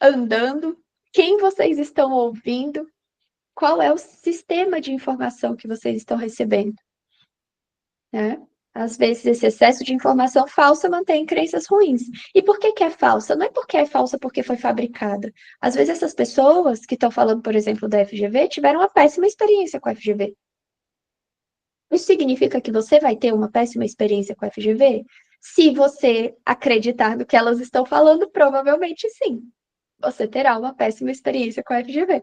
andando? Quem vocês estão ouvindo? Qual é o sistema de informação que vocês estão recebendo? Né? Às vezes, esse excesso de informação falsa mantém crenças ruins. E por que que é falsa? Não é porque é falsa porque foi fabricada. Às vezes, essas pessoas que estão falando, por exemplo, da FGV, tiveram uma péssima experiência com a FGV. Isso significa que você vai ter uma péssima experiência com a FGV? Se você acreditar no que elas estão falando, provavelmente sim. Você terá uma péssima experiência com a FGV,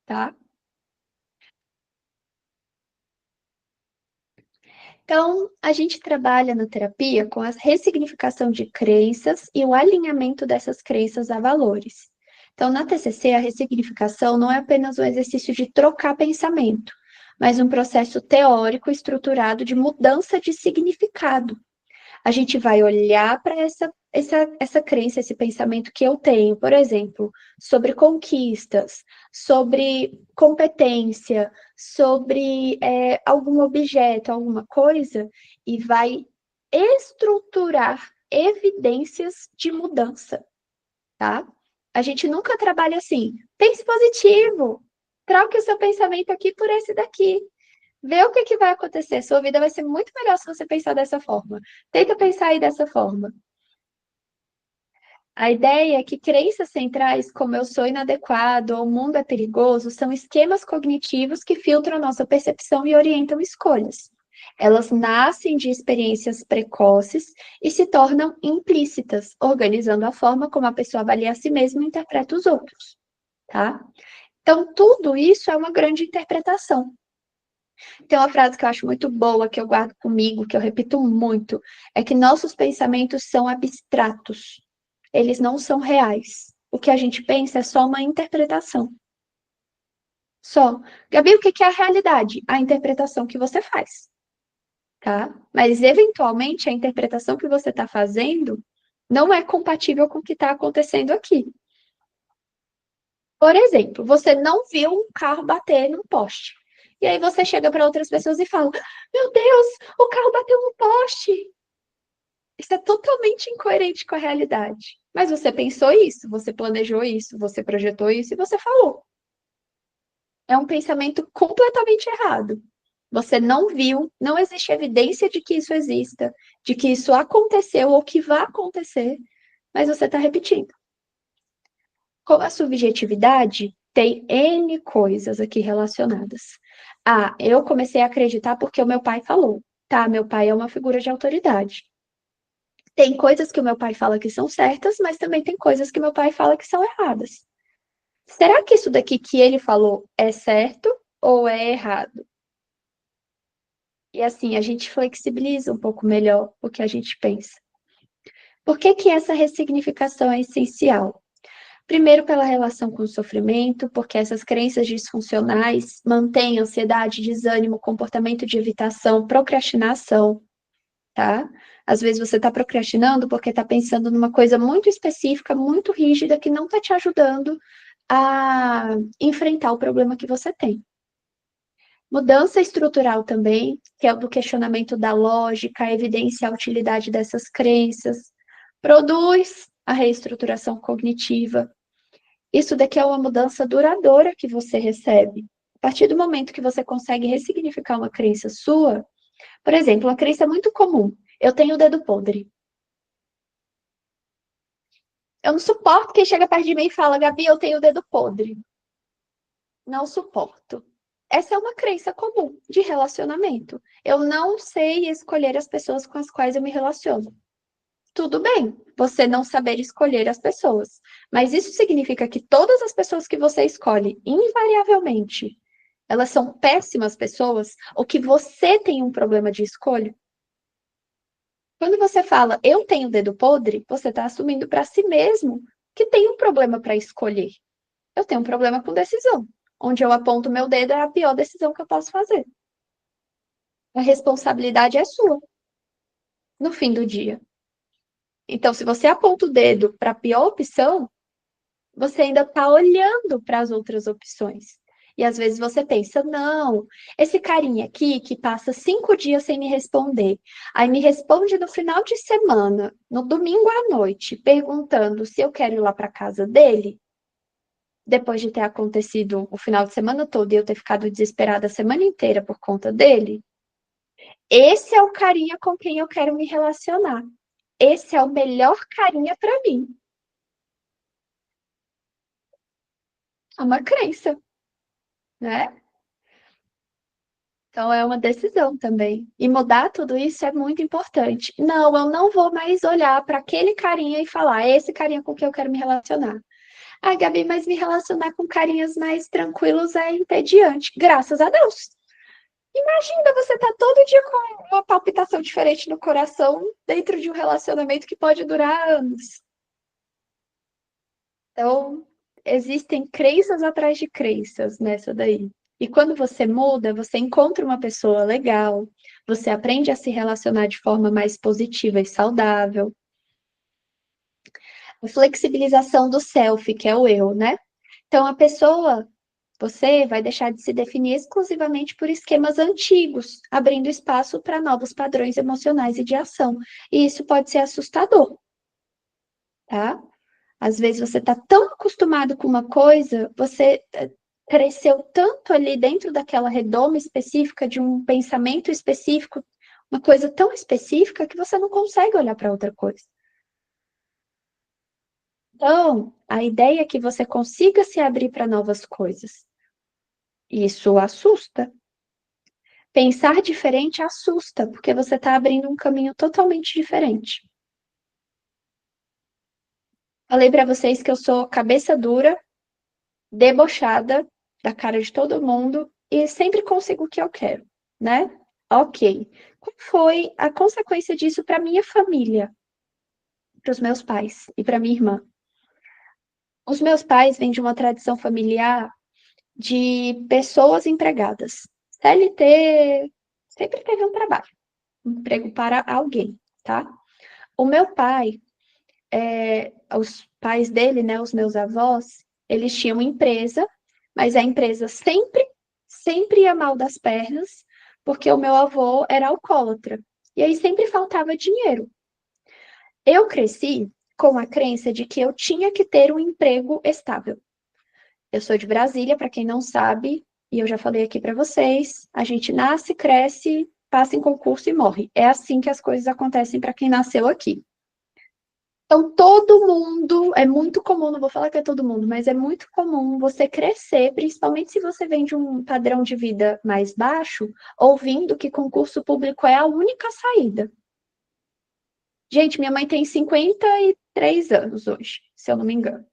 tá? Então, a gente trabalha na terapia com a ressignificação de crenças e o alinhamento dessas crenças a valores. Então, na TCC, a ressignificação não é apenas um exercício de trocar pensamento, mas um processo teórico estruturado de mudança de significado. A gente vai olhar para essa crença, esse pensamento que eu tenho, por exemplo, sobre conquistas, sobre competência, sobre algum objeto, alguma coisa, e vai estruturar evidências de mudança, tá? A gente nunca trabalha assim. Pense positivo. Troque o seu pensamento aqui por esse daqui. Vê o que que vai acontecer. Sua vida vai ser muito melhor se você pensar dessa forma. Tenta pensar aí dessa forma. A ideia é que crenças centrais, como eu sou inadequado ou o mundo é perigoso, são esquemas cognitivos que filtram nossa percepção e orientam escolhas. Elas nascem de experiências precoces e se tornam implícitas, organizando a forma como a pessoa avalia a si mesma e interpreta os outros, tá? Então, tudo isso é uma grande interpretação. Tem uma frase que eu acho muito boa, que eu guardo comigo, que eu repito muito, é que nossos pensamentos são abstratos, eles não são reais. O que a gente pensa é só uma interpretação. Só. Gabi, o que é a realidade? A interpretação que você faz, tá? Mas, eventualmente, a interpretação que você está fazendo não é compatível com o que está acontecendo aqui. Por exemplo, você não viu um carro bater num poste. E aí você chega para outras pessoas e fala: Meu Deus, o carro bateu no poste. Isso é totalmente incoerente com a realidade. Mas você pensou isso, você planejou isso, você projetou isso e você falou. É um pensamento completamente errado. Você não viu, não existe evidência de que isso exista, de que isso aconteceu ou que vai acontecer, mas você está repetindo. Com a subjetividade, tem N coisas aqui relacionadas. Ah, eu comecei a acreditar porque o meu pai falou. Tá, meu pai é uma figura de autoridade. Tem coisas que o meu pai fala que são certas, mas também tem coisas que meu pai fala que são erradas. Será que isso daqui que ele falou é certo ou é errado? E assim, a gente flexibiliza um pouco melhor o que a gente pensa. Por que que essa ressignificação é essencial? Primeiro, pela relação com o sofrimento, porque essas crenças disfuncionais mantêm ansiedade, desânimo, comportamento de evitação, procrastinação, tá? Às vezes você está procrastinando porque está pensando numa coisa muito específica, muito rígida, que não está te ajudando a enfrentar o problema que você tem. Mudança estrutural também, que é o do questionamento da lógica, a evidência a utilidade dessas crenças, produz a reestruturação cognitiva. Isso daqui é uma mudança duradoura que você recebe. A partir do momento que você consegue ressignificar uma crença sua, por exemplo, uma crença muito comum, eu tenho o dedo podre. Eu não suporto quem chega perto de mim e fala, Gabi, eu tenho o dedo podre. Não suporto. Essa é uma crença comum de relacionamento. Eu não sei escolher as pessoas com as quais eu me relaciono. Tudo bem, você não saber escolher as pessoas. Mas isso significa que todas as pessoas que você escolhe, invariavelmente, elas são péssimas pessoas ou que você tem um problema de escolha? Quando você fala eu tenho dedo podre, você está assumindo para si mesmo que tem um problema para escolher. Eu tenho um problema com decisão. Onde eu aponto meu dedo é a pior decisão que eu posso fazer. A responsabilidade é sua, no fim do dia. Então, se você aponta o dedo para a pior opção, você ainda está olhando para as outras opções. E às vezes você pensa, não, esse carinha aqui que passa 5 dias sem me responder, aí me responde no final de semana, no domingo à noite, perguntando se eu quero ir lá para casa dele, depois de ter acontecido o final de semana todo e eu ter ficado desesperada a semana inteira por conta dele, esse é o carinha com quem eu quero me relacionar. Esse é o melhor carinha para mim. É uma crença, né? Então é uma decisão também. E mudar tudo isso é muito importante. Não, eu não vou mais olhar para aquele carinha e falar, é esse carinha com quem eu quero me relacionar. Ah, Gabi, mas me relacionar com carinhas mais tranquilos é entediante. Graças a Deus. Imagina você estar todo dia com uma palpitação diferente no coração dentro de um relacionamento que pode durar anos. Então, existem crenças atrás de crenças nessa daí. E quando você muda, você encontra uma pessoa legal, você aprende a se relacionar de forma mais positiva e saudável. A flexibilização do self, que é o eu, né? Então, a pessoa, você vai deixar de se definir exclusivamente por esquemas antigos, abrindo espaço para novos padrões emocionais e de ação. E isso pode ser assustador, tá? Às vezes você está tão acostumado com uma coisa, você cresceu tanto ali dentro daquela redoma específica, de um pensamento específico, uma coisa tão específica que você não consegue olhar para outra coisa. Então, a ideia é que você consiga se abrir para novas coisas. Isso assusta. Pensar diferente assusta, porque você está abrindo um caminho totalmente diferente. Falei para vocês que eu sou cabeça dura, debochada, da cara de todo mundo, e sempre consigo o que eu quero, né? Ok. Qual foi a consequência disso para minha família, para os meus pais e para minha irmã? Os meus pais vêm de uma tradição familiar de pessoas empregadas. CLT sempre teve um trabalho, um emprego para alguém, tá? O meu pai, os pais dele, né, os meus avós, eles tinham empresa, mas a empresa sempre ia mal das pernas, porque o meu avô era alcoólatra. E aí sempre faltava dinheiro. Eu cresci com a crença de que eu tinha que ter um emprego estável. Eu sou de Brasília, para quem não sabe, E eu já falei aqui para vocês, a gente nasce, cresce, passa em concurso e morre. É assim que as coisas acontecem para quem nasceu aqui. Então, todo mundo, é muito comum, não vou falar que é todo mundo, mas é muito comum você crescer, principalmente se você vem de um padrão de vida mais baixo, ouvindo que concurso público é a única saída. Gente, minha mãe tem 53 anos hoje, se eu não me engano.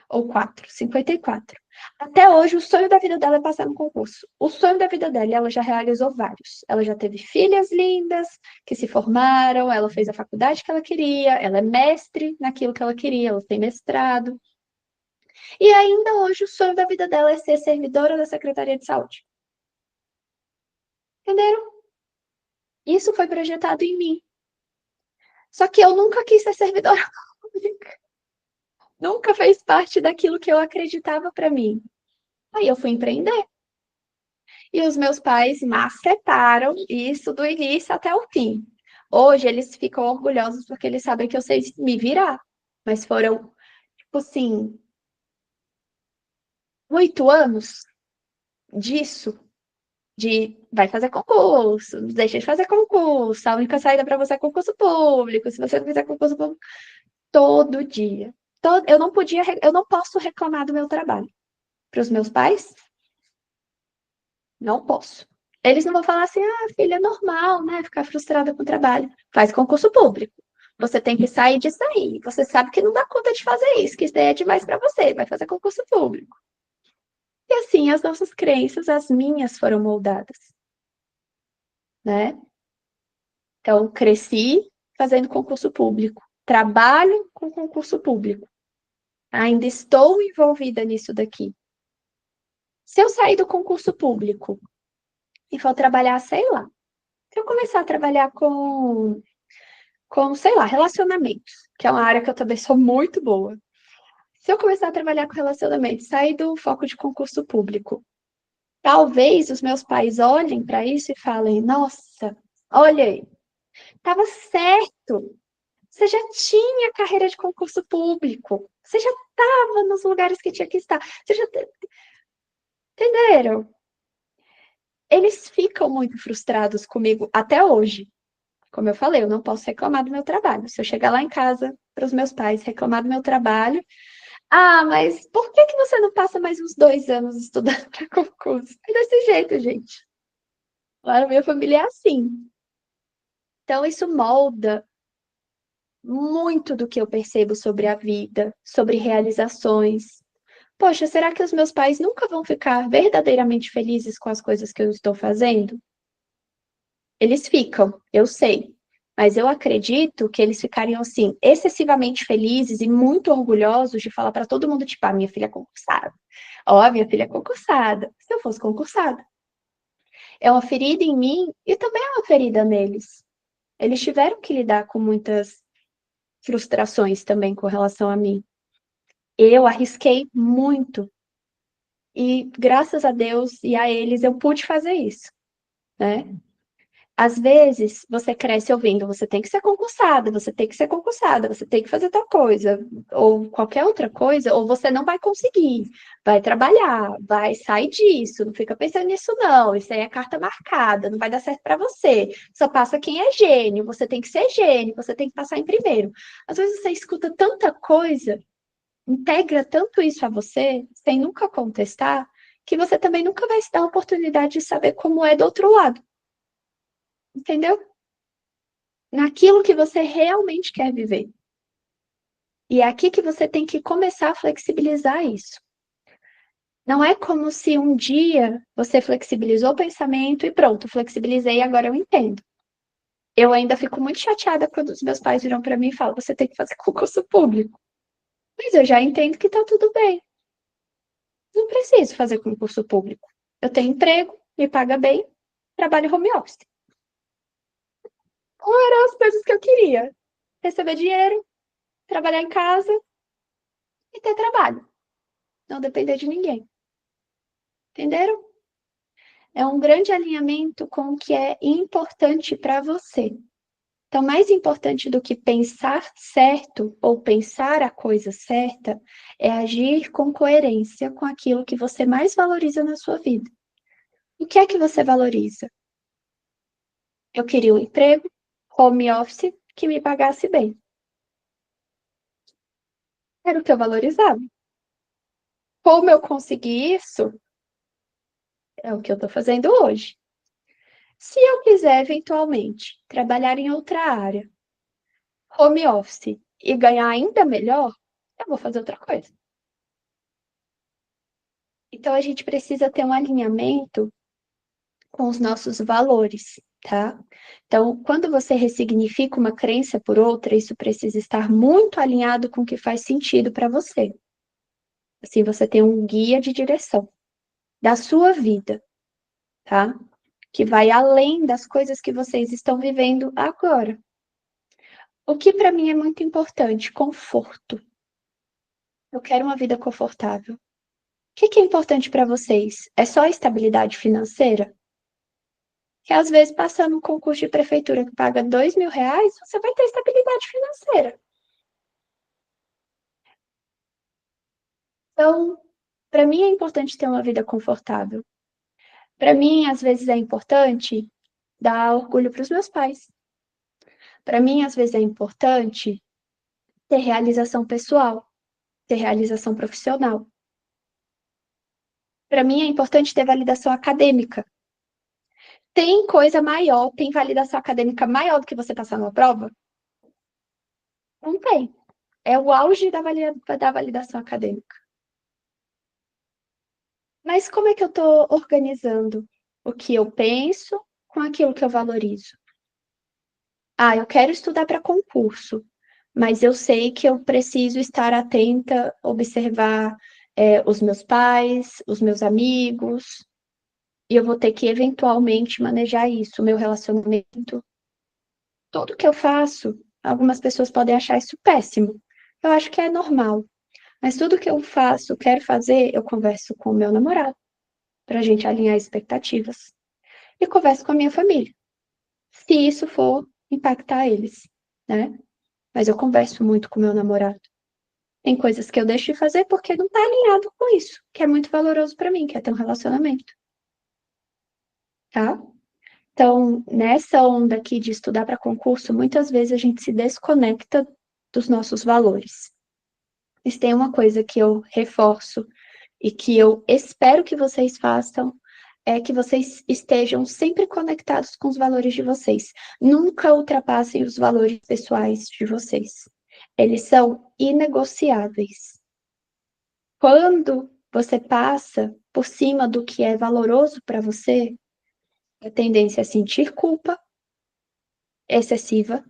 Ou 54. Até hoje, o sonho da vida dela é passar no concurso. O sonho da vida dela, ela já realizou vários. Ela já teve filhas lindas que se formaram, ela fez a faculdade que ela queria, ela é mestre naquilo que ela queria, ela tem mestrado. E ainda hoje, o sonho da vida dela é ser servidora da Secretaria de Saúde. Entenderam? Isso foi projetado em mim. Só que eu nunca quis ser servidora pública. Nunca fez parte daquilo que eu acreditava para mim. Aí eu fui empreender. E os meus pais macetaram isso do início até o fim. Hoje eles ficam orgulhosos porque eles sabem que eu sei me virar. Mas foram, tipo assim, 8 anos disso, de vai fazer concurso, deixa de fazer concurso, a única saída para você é concurso público, se você não fizer concurso público, todo dia. Eu não podia, eu não posso reclamar do meu trabalho. Para os meus pais, não posso. Eles não vão falar assim, filha, é normal, né? Ficar frustrada com o trabalho. Faz concurso público. Você tem que sair disso aí. Você sabe que não dá conta de fazer isso, que isso daí é demais para você. Vai fazer concurso público. E assim, as nossas crenças, as minhas, foram moldadas, né? Então, cresci fazendo concurso público. Trabalho com concurso público. Ainda estou envolvida nisso daqui. Se eu sair do concurso público e for trabalhar, sei lá, se eu começar a trabalhar com, sei lá, relacionamentos, que é uma área que eu também sou muito boa. Se eu começar a trabalhar com relacionamentos, sair do foco de concurso público, talvez os meus pais olhem para isso e falem: nossa, olha aí, estava certo. Você já tinha carreira de concurso público. Você já estava nos lugares que tinha que estar. Você já. Entenderam? Eles ficam muito frustrados comigo até hoje. Como eu falei, eu não posso reclamar do meu trabalho. Se eu chegar lá em casa para os meus pais reclamar do meu trabalho, mas por que que você não passa mais uns 2 anos estudando para concurso? É desse jeito, gente. Lá na minha família é assim. Então, isso molda muito do que eu percebo sobre a vida, sobre realizações. Poxa, será que os meus pais nunca vão ficar verdadeiramente felizes com as coisas que eu estou fazendo? Eles ficam, eu sei. Mas eu acredito que eles ficariam, assim, excessivamente felizes e muito orgulhosos de falar para todo mundo, tipo, minha filha é concursada. Ó, minha filha é concursada. Se eu fosse concursada. É uma ferida em mim e também é uma ferida neles. Eles tiveram que lidar com muitas frustrações também com relação a mim. Eu arrisquei muito. E graças a Deus e a eles eu pude fazer isso, né? Às vezes, você cresce ouvindo, você tem que ser concursada, você tem que ser concursada, você tem que fazer tal coisa, ou qualquer outra coisa, ou você não vai conseguir, vai trabalhar, vai sair disso, não fica pensando nisso não, isso aí é carta marcada, não vai dar certo para você, só passa quem é gênio, você tem que ser gênio, você tem que passar em primeiro. Às vezes você escuta tanta coisa, integra tanto isso a você, sem nunca contestar, que você também nunca vai se dar a oportunidade de saber como é do outro lado. Entendeu? Naquilo que você realmente quer viver. E é aqui que você tem que começar a flexibilizar isso. Não é como se um dia você flexibilizou o pensamento e pronto, flexibilizei e agora eu entendo. Eu ainda fico muito chateada quando os meus pais viram para mim e falam: você tem que fazer concurso público. Mas eu já entendo que tá tudo bem. Não preciso fazer concurso público. Eu tenho emprego, me paga bem, trabalho home office. Ou eram as coisas que eu queria: receber dinheiro, trabalhar em casa e ter trabalho. Não depender de ninguém. Entenderam? É um grande alinhamento com o que é importante para você. Então, mais importante do que pensar certo ou pensar a coisa certa é agir com coerência com aquilo que você mais valoriza na sua vida. O que é que você valoriza? Eu queria um emprego, home office, que me pagasse bem. Era o que eu valorizava. Como eu consegui isso? É o que eu estou fazendo hoje. Se eu quiser, eventualmente, trabalhar em outra área, home office, e ganhar ainda melhor, eu vou fazer outra coisa. Então, a gente precisa ter um alinhamento com os nossos valores, tá? Então, quando você ressignifica uma crença por outra, isso precisa estar muito alinhado com o que faz sentido para você. Assim, você tem um guia de direção da sua vida, tá? Que vai além das coisas que vocês estão vivendo agora. O que para mim é muito importante, conforto. Eu quero uma vida confortável. O que é importante para vocês? É só estabilidade financeira? Que às vezes, passando um concurso de prefeitura que paga R$ 2.000, você vai ter estabilidade financeira. Então, para mim é importante ter uma vida confortável. Para mim, às vezes, é importante dar orgulho para os meus pais. Para mim, às vezes, é importante ter realização pessoal, ter realização profissional. Para mim, é importante ter validação acadêmica. Tem coisa maior, tem validação acadêmica maior do que você passar numa prova? Não tem. É o auge da validação acadêmica. Mas como é que eu estou organizando o que eu penso com aquilo que eu valorizo? Ah, eu quero estudar para concurso, mas eu sei que eu preciso estar atenta, observar, os meus pais, os meus amigos, e eu vou ter que eventualmente manejar isso, o meu relacionamento. Tudo que eu faço, algumas pessoas podem achar isso péssimo. Eu acho que é normal. Mas tudo que eu faço, quero fazer, eu converso com o meu namorado, para a gente alinhar expectativas. E converso com a minha família, se isso for impactar eles, né? Mas eu converso muito com o meu namorado. Tem coisas que eu deixo de fazer porque não tá alinhado com isso, que é muito valoroso para mim, que é ter um relacionamento, tá? Então, nessa onda aqui de estudar para concurso, muitas vezes a gente se desconecta dos nossos valores. Mas tem uma coisa que eu reforço e que eu espero que vocês façam, é que vocês estejam sempre conectados com os valores de vocês. Nunca ultrapassem os valores pessoais de vocês. Eles são inegociáveis. Quando você passa por cima do que é valoroso para você, a tendência é sentir culpa excessiva.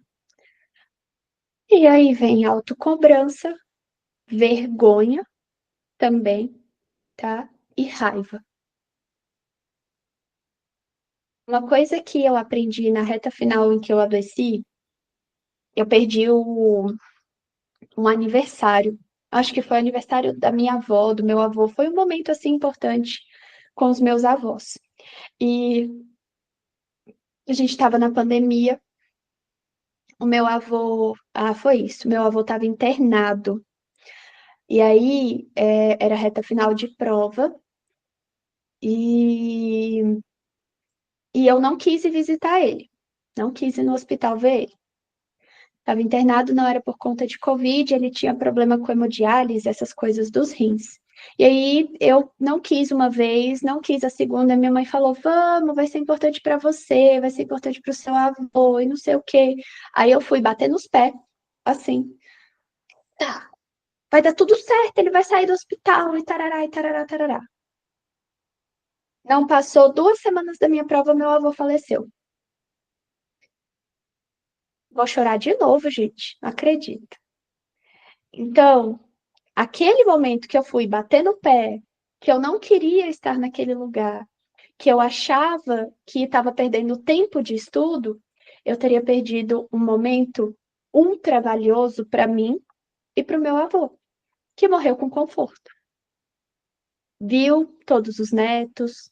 E aí vem autocobrança, vergonha também, tá? E raiva. Uma coisa que eu aprendi na reta final em que eu adoeci, eu perdi um aniversário. Acho que foi o aniversário da minha avó, do meu avô. Foi um momento assim importante com os meus avós. E a gente estava na pandemia. O meu avô, foi isso. Meu avô estava internado. E aí era reta final de prova e eu não quis ir visitar ele. Não quis ir no hospital ver ele. Estava internado, não era por conta de Covid, ele tinha problema com hemodiálise, essas coisas dos rins. E aí eu não quis uma vez, não quis a segunda, minha mãe falou: "Vamos, vai ser importante para você, vai ser importante para o seu avô e não sei o quê". Aí eu fui bater nos pés, assim. Tá, vai dar tudo certo, ele vai sair do hospital e tarará, e tarará, tarará. Não passou 2 semanas da minha prova, meu avô faleceu. Vou chorar de novo, gente, não acredito. Então, aquele momento que eu fui bater no pé, que eu não queria estar naquele lugar, que eu achava que estava perdendo tempo de estudo, eu teria perdido um momento ultra valioso para mim e para o meu avô, que morreu com conforto. Viu todos os netos,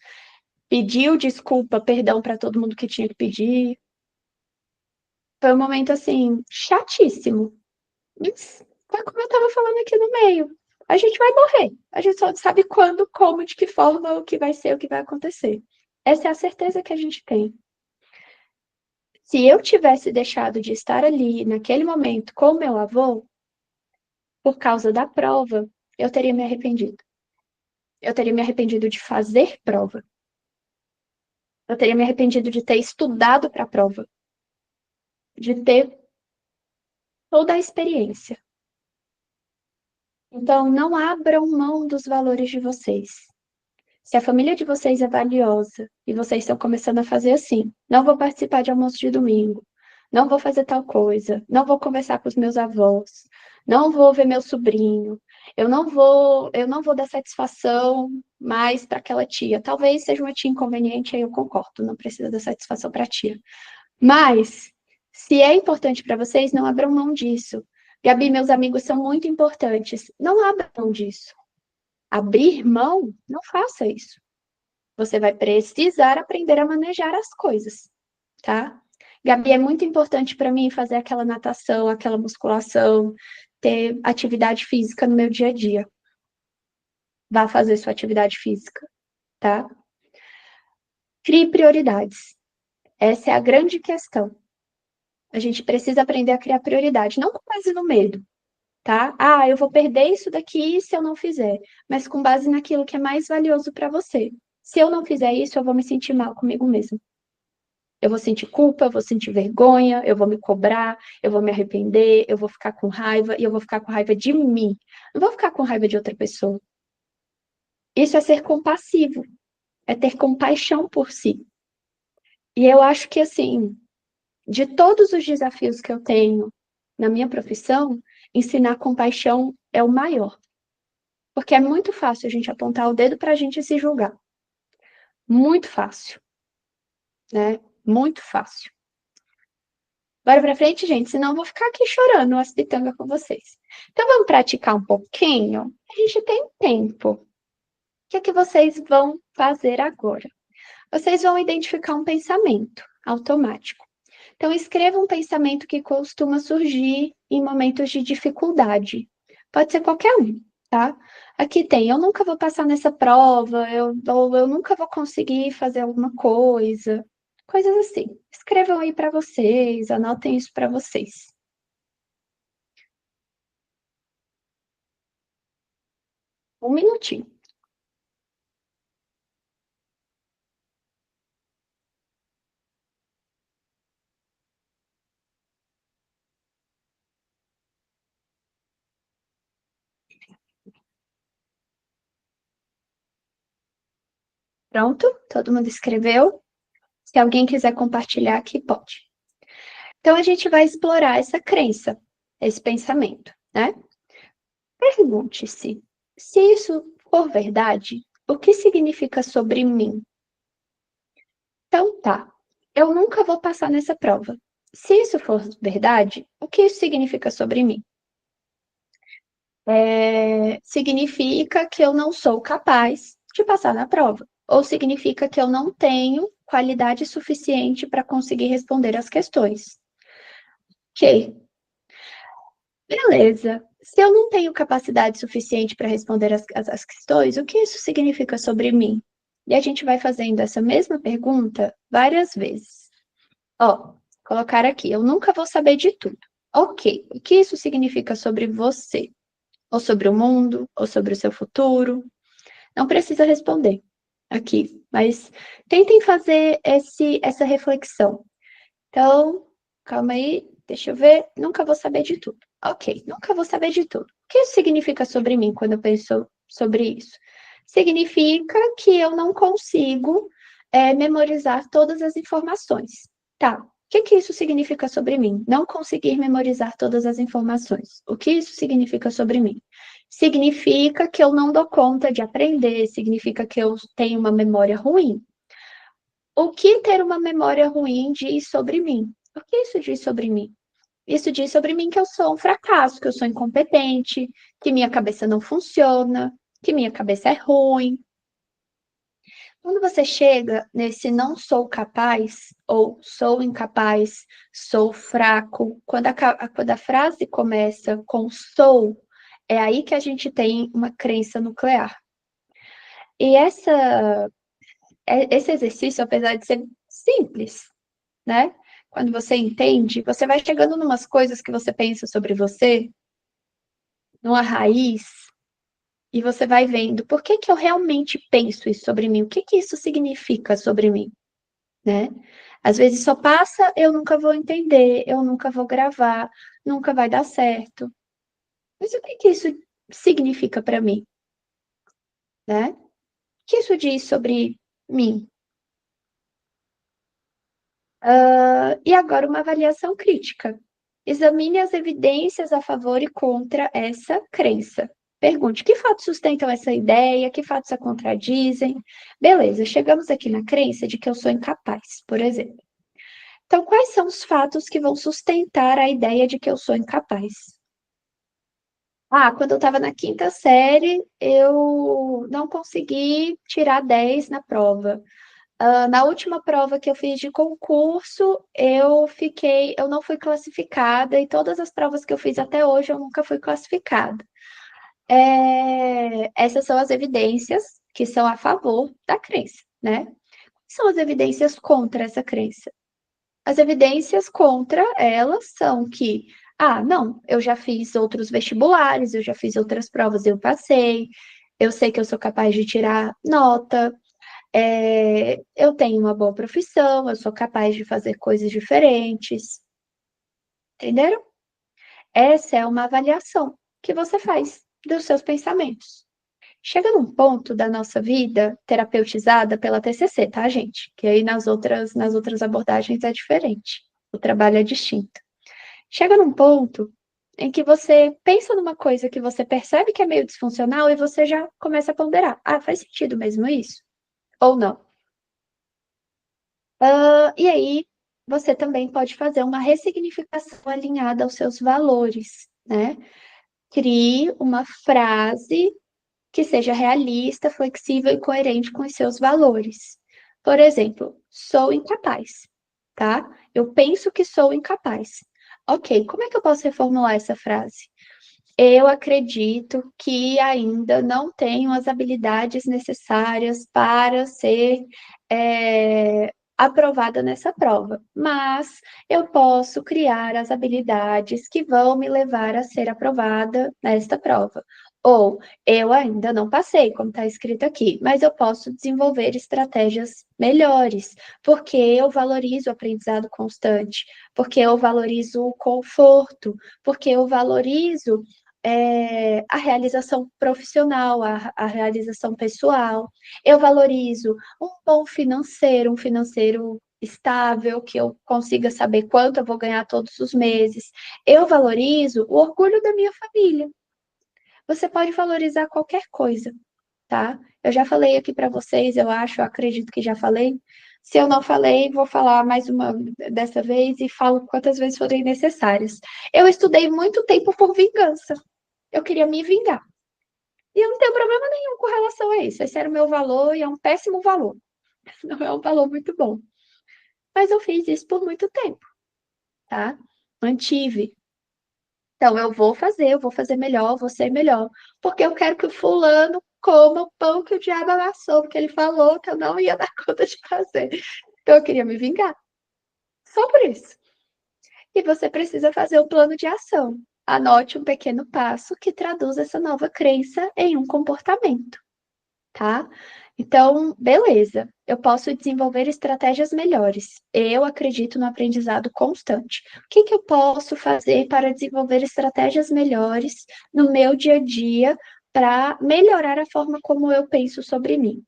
pediu desculpa, perdão para todo mundo que tinha que pedir. Foi um momento assim chatíssimo. Mas foi como eu estava falando aqui no meio. A gente vai morrer. A gente só não sabe quando, como, de que forma, o que vai ser, o que vai acontecer. Essa é a certeza que a gente tem. Se eu tivesse deixado de estar ali naquele momento com meu avô, por causa da prova, eu teria me arrependido. Eu teria me arrependido de fazer prova. Eu teria me arrependido de ter estudado para a prova, de ter toda a experiência. Então, não abram mão dos valores de vocês. Se a família de vocês é valiosa e vocês estão começando a fazer assim, não vou participar de almoço de domingo, não vou fazer tal coisa, não vou conversar com os meus avós, não vou ver meu sobrinho, eu não vou dar satisfação mais para aquela tia. Talvez seja uma tia inconveniente, aí eu concordo, não precisa dar satisfação para a tia. Mas, se é importante para vocês, não abram mão disso. Gabi, meus amigos são muito importantes. Não abram mão disso. Abrir mão, não faça isso. Você vai precisar aprender a manejar as coisas, tá? Gabi, é muito importante para mim fazer aquela natação, aquela musculação, ter atividade física no meu dia a dia. Vá fazer sua atividade física, tá? Crie prioridades. Essa é a grande questão. A gente precisa aprender a criar prioridade, não com base no medo, tá? Ah, eu vou perder isso daqui se eu não fizer, mas com base naquilo que é mais valioso para você. Se eu não fizer isso, eu vou me sentir mal comigo mesmo. Eu vou sentir culpa, eu vou sentir vergonha, eu vou me cobrar, eu vou me arrepender, eu vou ficar com raiva e eu vou ficar com raiva de mim. Não vou ficar com raiva de outra pessoa. Isso é ser compassivo, é ter compaixão por si. E eu acho que, assim, de todos os desafios que eu tenho na minha profissão, ensinar compaixão é o maior. Porque é muito fácil a gente apontar o dedo para a gente se julgar. Muito fácil, né? Muito fácil. Bora pra frente, gente, senão eu vou ficar aqui chorando as pitangas com vocês. Então vamos praticar um pouquinho? A gente tem tempo. O que é que vocês vão fazer agora? Vocês vão identificar um pensamento automático. Então escreva um pensamento que costuma surgir em momentos de dificuldade. Pode ser qualquer um, tá? Aqui tem, eu nunca vou passar nessa prova, ou eu nunca vou conseguir fazer alguma coisa. Coisas assim. Escrevam aí para vocês, anotem isso para vocês. Um minutinho. Pronto? Todo mundo escreveu? Se alguém quiser compartilhar aqui, pode. Então, a gente vai explorar essa crença, esse pensamento, né? Pergunte-se, se isso for verdade, o que significa sobre mim? Então, tá, eu nunca vou passar nessa prova. Se isso for verdade, o que isso significa sobre mim? Significa que eu não sou capaz de passar na prova. Ou significa que eu não tenho qualidade suficiente para conseguir responder as questões. Ok, beleza. Se eu não tenho capacidade suficiente para responder as questões, o que isso significa sobre mim? E a gente vai fazendo essa mesma pergunta várias vezes. Ó, colocar aqui, eu nunca vou saber de tudo. Ok, o que isso significa sobre você? Ou sobre o mundo, ou sobre o seu futuro? Não precisa responder aqui, mas tentem fazer essa reflexão. Então, calma aí, deixa eu ver. Nunca vou saber de tudo. Ok, nunca vou saber de tudo. O que isso significa sobre mim quando eu penso sobre isso? Significa que eu não consigo memorizar todas as informações. Tá, o que isso significa sobre mim? Não conseguir memorizar todas as informações. O que isso significa sobre mim? Significa que eu não dou conta de aprender, significa que eu tenho uma memória ruim. O que ter uma memória ruim diz sobre mim? O que isso diz sobre mim? Isso diz sobre mim que eu sou um fracasso, que eu sou incompetente, que minha cabeça não funciona, que minha cabeça é ruim. Quando você chega nesse não sou capaz, ou sou incapaz, sou fraco, quando a frase começa com sou, é aí que a gente tem uma crença nuclear. E esse exercício, apesar de ser simples, né? Quando você entende, você vai chegando numas coisas que você pensa sobre você, numa raiz, e você vai vendo por que que eu realmente penso isso sobre mim, o que que isso significa sobre mim, né? Às vezes só passa, eu nunca vou entender, eu nunca vou gravar, nunca vai dar certo. Mas o que que isso significa para mim, né? O que isso diz sobre mim? E agora uma avaliação crítica. Examine as evidências a favor e contra essa crença. Pergunte: que fatos sustentam essa ideia? Que fatos a contradizem? Beleza, chegamos aqui na crença de que eu sou incapaz, por exemplo. Então, quais são os fatos que vão sustentar a ideia de que eu sou incapaz? Quando eu estava na quinta série, eu não consegui tirar 10 na prova. Na última prova que eu fiz de concurso, eu não fui classificada, e todas as provas que eu fiz até hoje eu nunca fui classificada. Essas são as evidências que são a favor da crença, né? Quais são as evidências contra essa crença? As evidências contra elas são que, não, eu já fiz outros vestibulares, eu já fiz outras provas, eu passei, eu sei que eu sou capaz de tirar nota, eu tenho uma boa profissão, eu sou capaz de fazer coisas diferentes. Entenderam? Essa é uma avaliação que você faz dos seus pensamentos. Chega num ponto da nossa vida terapeutizada pela TCC, tá, gente? Que aí nas outras abordagens é diferente. O trabalho é distinto. Chega num ponto em que você pensa numa coisa que você percebe que é meio disfuncional e você já começa a ponderar. Faz sentido mesmo isso? Ou não? E aí, você também pode fazer uma ressignificação alinhada aos seus valores, né? Crie uma frase que seja realista, flexível e coerente com os seus valores. Por exemplo, sou incapaz, tá? Eu penso que sou incapaz. Ok, como é que eu posso reformular essa frase? Eu acredito que ainda não tenho as habilidades necessárias para ser aprovada nessa prova, mas eu posso criar as habilidades que vão me levar a ser aprovada nesta prova. Ou eu ainda não passei, como está escrito aqui, mas eu posso desenvolver estratégias melhores, porque eu valorizo o aprendizado constante, porque eu valorizo o conforto, porque eu valorizo a realização profissional, a realização pessoal. Eu valorizo um financeiro estável, que eu consiga saber quanto eu vou ganhar todos os meses. Eu valorizo o orgulho da minha família. Você pode valorizar qualquer coisa, tá? Eu já falei aqui para vocês, eu acredito que já falei. Se eu não falei, vou falar mais uma dessa vez e falo quantas vezes forem necessárias. Eu estudei muito tempo por vingança. Eu queria me vingar. E eu não tenho problema nenhum com relação a isso. Esse era o meu valor e é um péssimo valor. Não é um valor muito bom. Mas eu fiz isso por muito tempo, tá? Mantive. Então, eu vou fazer melhor, vou ser melhor. Porque eu quero que o fulano coma o pão que o diabo amassou, porque ele falou que eu não ia dar conta de fazer. Então, eu queria me vingar. Só por isso. E você precisa fazer um plano de ação. Anote um pequeno passo que traduz essa nova crença em um comportamento, tá? Então, beleza, eu posso desenvolver estratégias melhores. Eu acredito no aprendizado constante. O que que eu posso fazer para desenvolver estratégias melhores no meu dia a dia para melhorar a forma como eu penso sobre mim?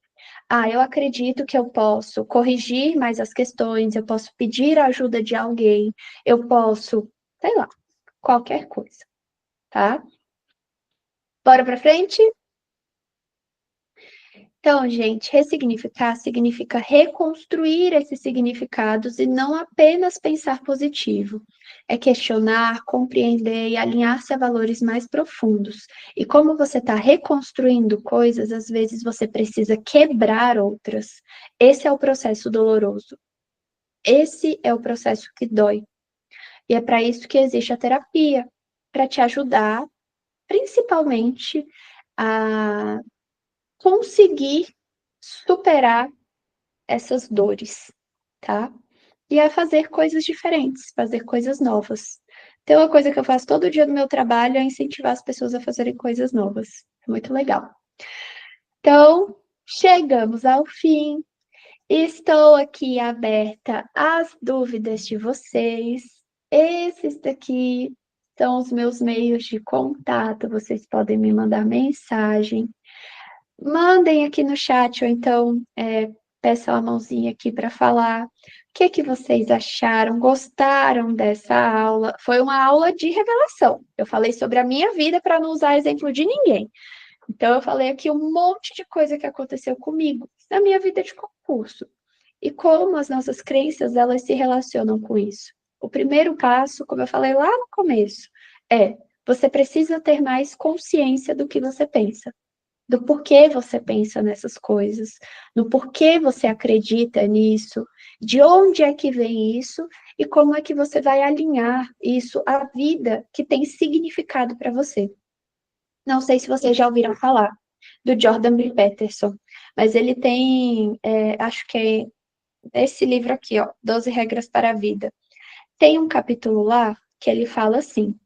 Eu acredito que eu posso corrigir mais as questões, eu posso pedir a ajuda de alguém, eu posso, sei lá, qualquer coisa, tá? Bora pra frente? Então, gente, ressignificar significa reconstruir esses significados e não apenas pensar positivo. É questionar, compreender e alinhar-se a valores mais profundos. E como você está reconstruindo coisas, às vezes você precisa quebrar outras. Esse é o processo doloroso. Esse é o processo que dói. E é para isso que existe a terapia, para te ajudar, principalmente, a conseguir superar essas dores, tá? E a fazer coisas diferentes, fazer coisas novas. Então, uma coisa que eu faço todo dia no meu trabalho é incentivar as pessoas a fazerem coisas novas. É muito legal. Então, chegamos ao fim. Estou aqui aberta às dúvidas de vocês. Esses daqui são os meus meios de contato. Vocês podem me mandar mensagem. Mandem aqui no chat, ou então peçam a mãozinha aqui para falar. O que vocês acharam? Gostaram dessa aula? Foi uma aula de revelação. Eu falei sobre a minha vida para não usar exemplo de ninguém. Então, eu falei aqui um monte de coisa que aconteceu comigo na minha vida de concurso. E como as nossas crenças, elas se relacionam com isso. O primeiro passo, como eu falei lá no começo, é você precisa ter mais consciência do que você pensa, do porquê você pensa nessas coisas, do porquê você acredita nisso, de onde é que vem isso e como é que você vai alinhar isso à vida que tem significado para você. Não sei se vocês já ouviram falar do Jordan B. Peterson, mas ele tem, acho que é esse livro aqui, ó, 12 Regras para a Vida. Tem um capítulo lá que ele fala assim: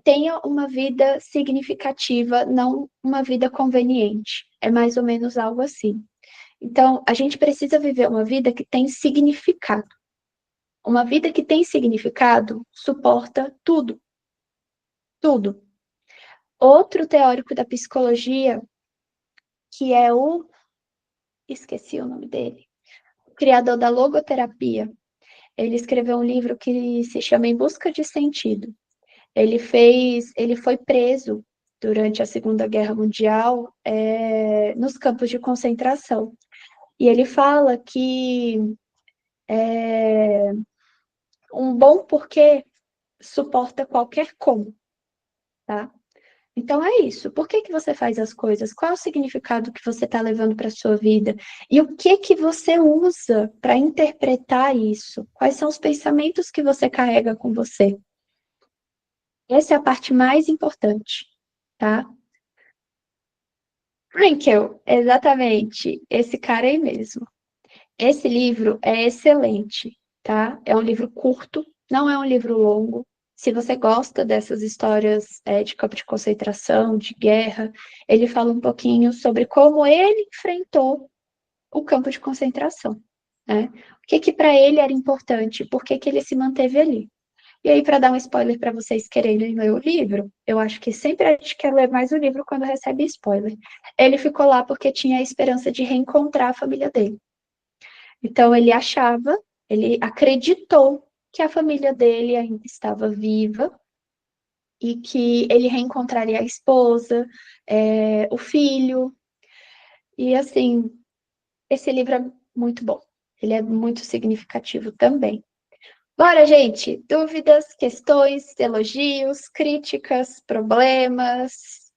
tenha uma vida significativa, não uma vida conveniente. É mais ou menos algo assim. Então, a gente precisa viver uma vida que tem significado. Uma vida que tem significado suporta tudo, tudo. Outro teórico da psicologia, que é esqueci o nome dele, o criador da logoterapia, ele escreveu um livro que se chama Em Busca de Sentido. Ele foi preso durante a Segunda Guerra Mundial, nos campos de concentração. E ele fala que um bom porquê suporta qualquer como, tá? Então é isso. Por que você faz as coisas? Qual é o significado que você está levando para a sua vida? E o que você usa para interpretar isso? Quais são os pensamentos que você carrega com você? Essa é a parte mais importante, tá? Frankel, exatamente, esse cara aí mesmo. Esse livro é excelente, tá? É um livro curto, não é um livro longo. Se você gosta dessas histórias de campo de concentração, de guerra, ele fala um pouquinho sobre como ele enfrentou o campo de concentração, né? O que para ele era importante, por que ele se manteve ali. E aí, para dar um spoiler para vocês quererem ler o livro, eu acho que sempre a gente quer ler mais o livro quando recebe spoiler. Ele ficou lá porque tinha a esperança de reencontrar a família dele. Então, ele acreditou que a família dele ainda estava viva e que ele reencontraria a esposa, o filho. E, assim, esse livro é muito bom. Ele é muito significativo também. Bora, gente! Dúvidas, questões, elogios, críticas, problemas?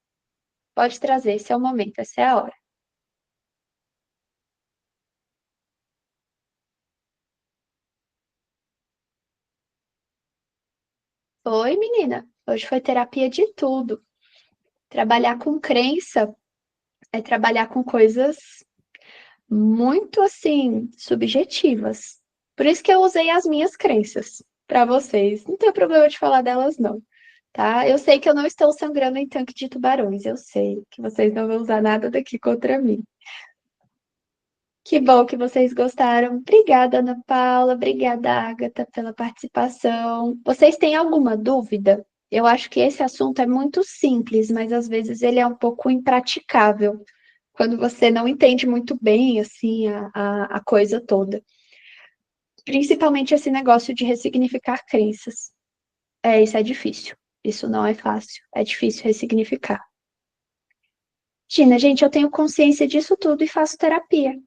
Pode trazer, esse é o momento, essa é a hora. Oi, menina. Hoje foi terapia de tudo. Trabalhar com crença é trabalhar com coisas muito, assim, subjetivas. Por isso que eu usei as minhas crenças para vocês. Não tem problema de falar delas, não. Tá? Eu sei que eu não estou sangrando em tanque de tubarões. Eu sei que vocês não vão usar nada daqui contra mim. Que bom que vocês gostaram. Obrigada, Ana Paula. Obrigada, Agatha, pela participação. Vocês têm alguma dúvida? Eu acho que esse assunto é muito simples, mas às vezes ele é um pouco impraticável, quando você não entende muito bem, assim, a coisa toda. Principalmente esse negócio de ressignificar crenças. Isso é difícil. Isso não é fácil. É difícil ressignificar. Tina, gente, eu tenho consciência disso tudo e faço terapia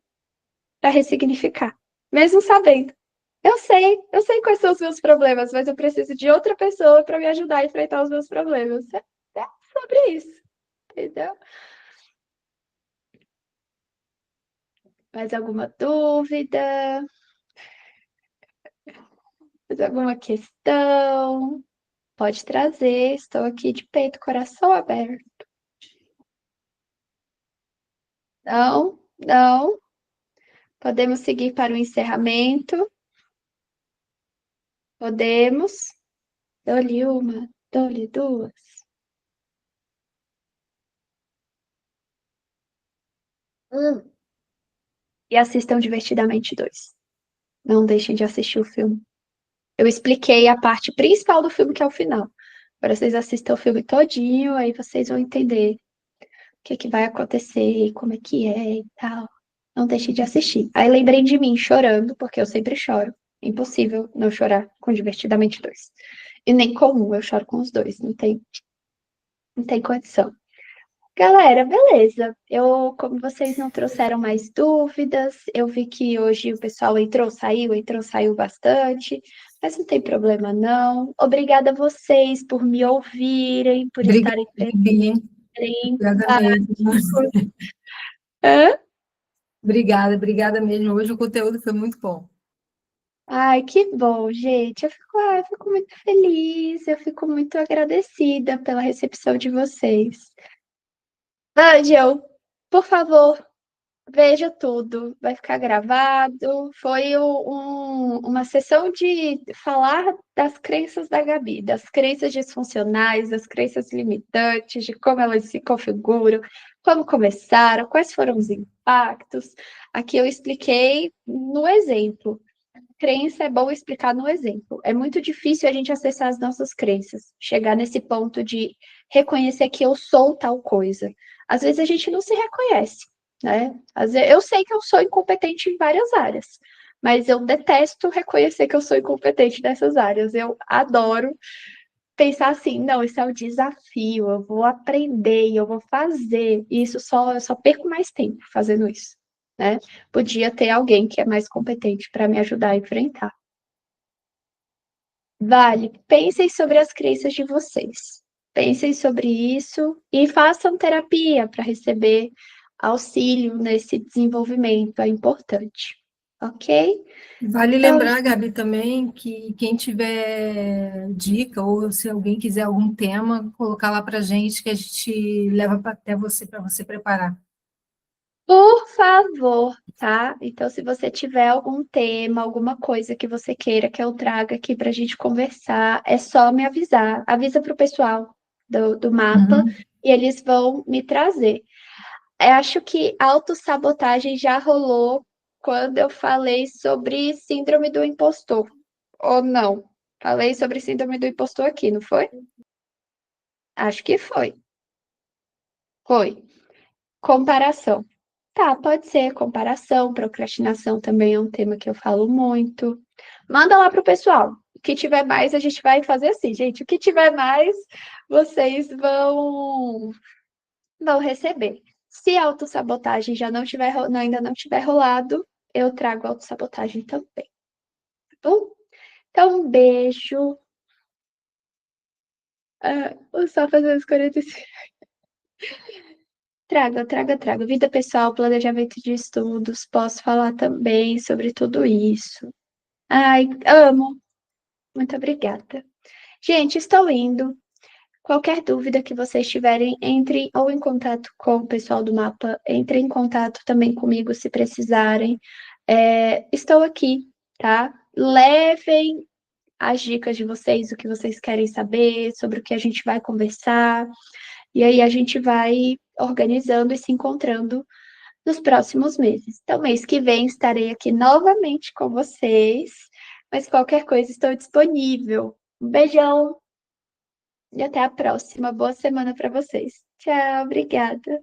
para ressignificar, mesmo sabendo. Eu sei quais são os meus problemas, mas eu preciso de outra pessoa para me ajudar a enfrentar os meus problemas. É sobre isso, entendeu? Mais alguma dúvida? Mais alguma questão? Pode trazer, estou aqui de peito, coração aberto. Não, não. Podemos seguir para o encerramento? Podemos. Dou-lhe uma, dou-lhe duas. E assistam Divertidamente 2. Não deixem de assistir o filme. Eu expliquei a parte principal do filme, que é o final. Agora vocês assistam o filme todinho, aí vocês vão entender o que vai acontecer, como é que é e tal. Não deixem de assistir. Aí lembrem de mim chorando, porque eu sempre choro. Impossível não chorar com Divertidamente 2. E nem com um, eu choro com os dois. Não tem condição. Galera, beleza. Como vocês não trouxeram mais dúvidas, eu vi que hoje o pessoal entrou, saiu bastante, mas não tem problema não. Obrigada a vocês por me ouvirem, por Obrigada, estarem Gabi. Obrigada mesmo. Hã? Obrigada mesmo. Hoje o conteúdo foi muito bom. Ai, que bom, gente. Eu fico muito feliz, eu fico muito agradecida pela recepção de vocês. Ângel, por favor, veja tudo, vai ficar gravado. Foi uma sessão de falar das crenças da Gabi, das crenças disfuncionais, das crenças limitantes, de como elas se configuram, como começaram, quais foram os impactos. Aqui eu expliquei no exemplo. Crença é bom explicar no exemplo. É muito difícil a gente acessar as nossas crenças, chegar nesse ponto de reconhecer que eu sou tal coisa. Às vezes a gente não se reconhece, né? Às vezes, eu sei que eu sou incompetente em várias áreas, mas eu detesto reconhecer que eu sou incompetente nessas áreas. Eu adoro pensar assim, não, isso é um desafio, eu vou aprender, eu vou fazer. E eu só perco mais tempo fazendo isso, né? Podia ter alguém que é mais competente para me ajudar a enfrentar. Vale, pensem sobre as crenças de vocês. Pensem sobre isso e façam terapia para receber auxílio nesse desenvolvimento, é importante. Ok? Vale Então, lembrar, Gabi, também que quem tiver dica ou se alguém quiser algum tema, colocar lá para a gente que a gente leva até você para você preparar. por favor, tá? Então, se você tiver algum tema, alguma coisa que você queira que eu traga aqui para a gente conversar, é só me avisar. Avisa para o pessoal do mapa Uhum. e eles vão me trazer. Eu acho que autossabotagem já rolou quando eu falei sobre síndrome do impostor. Ou não? Falei sobre síndrome do impostor aqui, não foi? Acho que foi. Foi. Comparação. Tá, pode ser comparação, procrastinação também é um tema que eu falo muito. Manda lá pro pessoal. O que tiver mais, a gente vai fazer assim, gente. O que tiver mais, vocês vão receber. Se a autossabotagem já não tiver, ainda não tiver rolado, eu trago a autossabotagem também. Tá bom? Então, um beijo. Vou só fazer os 45. Traga. Vida pessoal, planejamento de estudos. Posso falar também sobre tudo isso. Ai, amo. Muito obrigada. Gente, estou indo. Qualquer dúvida que vocês tiverem, entrem ou em contato com o pessoal do mapa, entrem em contato também comigo se precisarem. Estou aqui, tá? Levem as dicas de vocês, o que vocês querem saber, sobre o que a gente vai conversar, e aí a gente vai organizando e se encontrando nos próximos meses. Então, mês que vem estarei aqui novamente com vocês, mas qualquer coisa estou disponível. Um beijão! E até a próxima. Boa semana para vocês. Tchau, obrigada.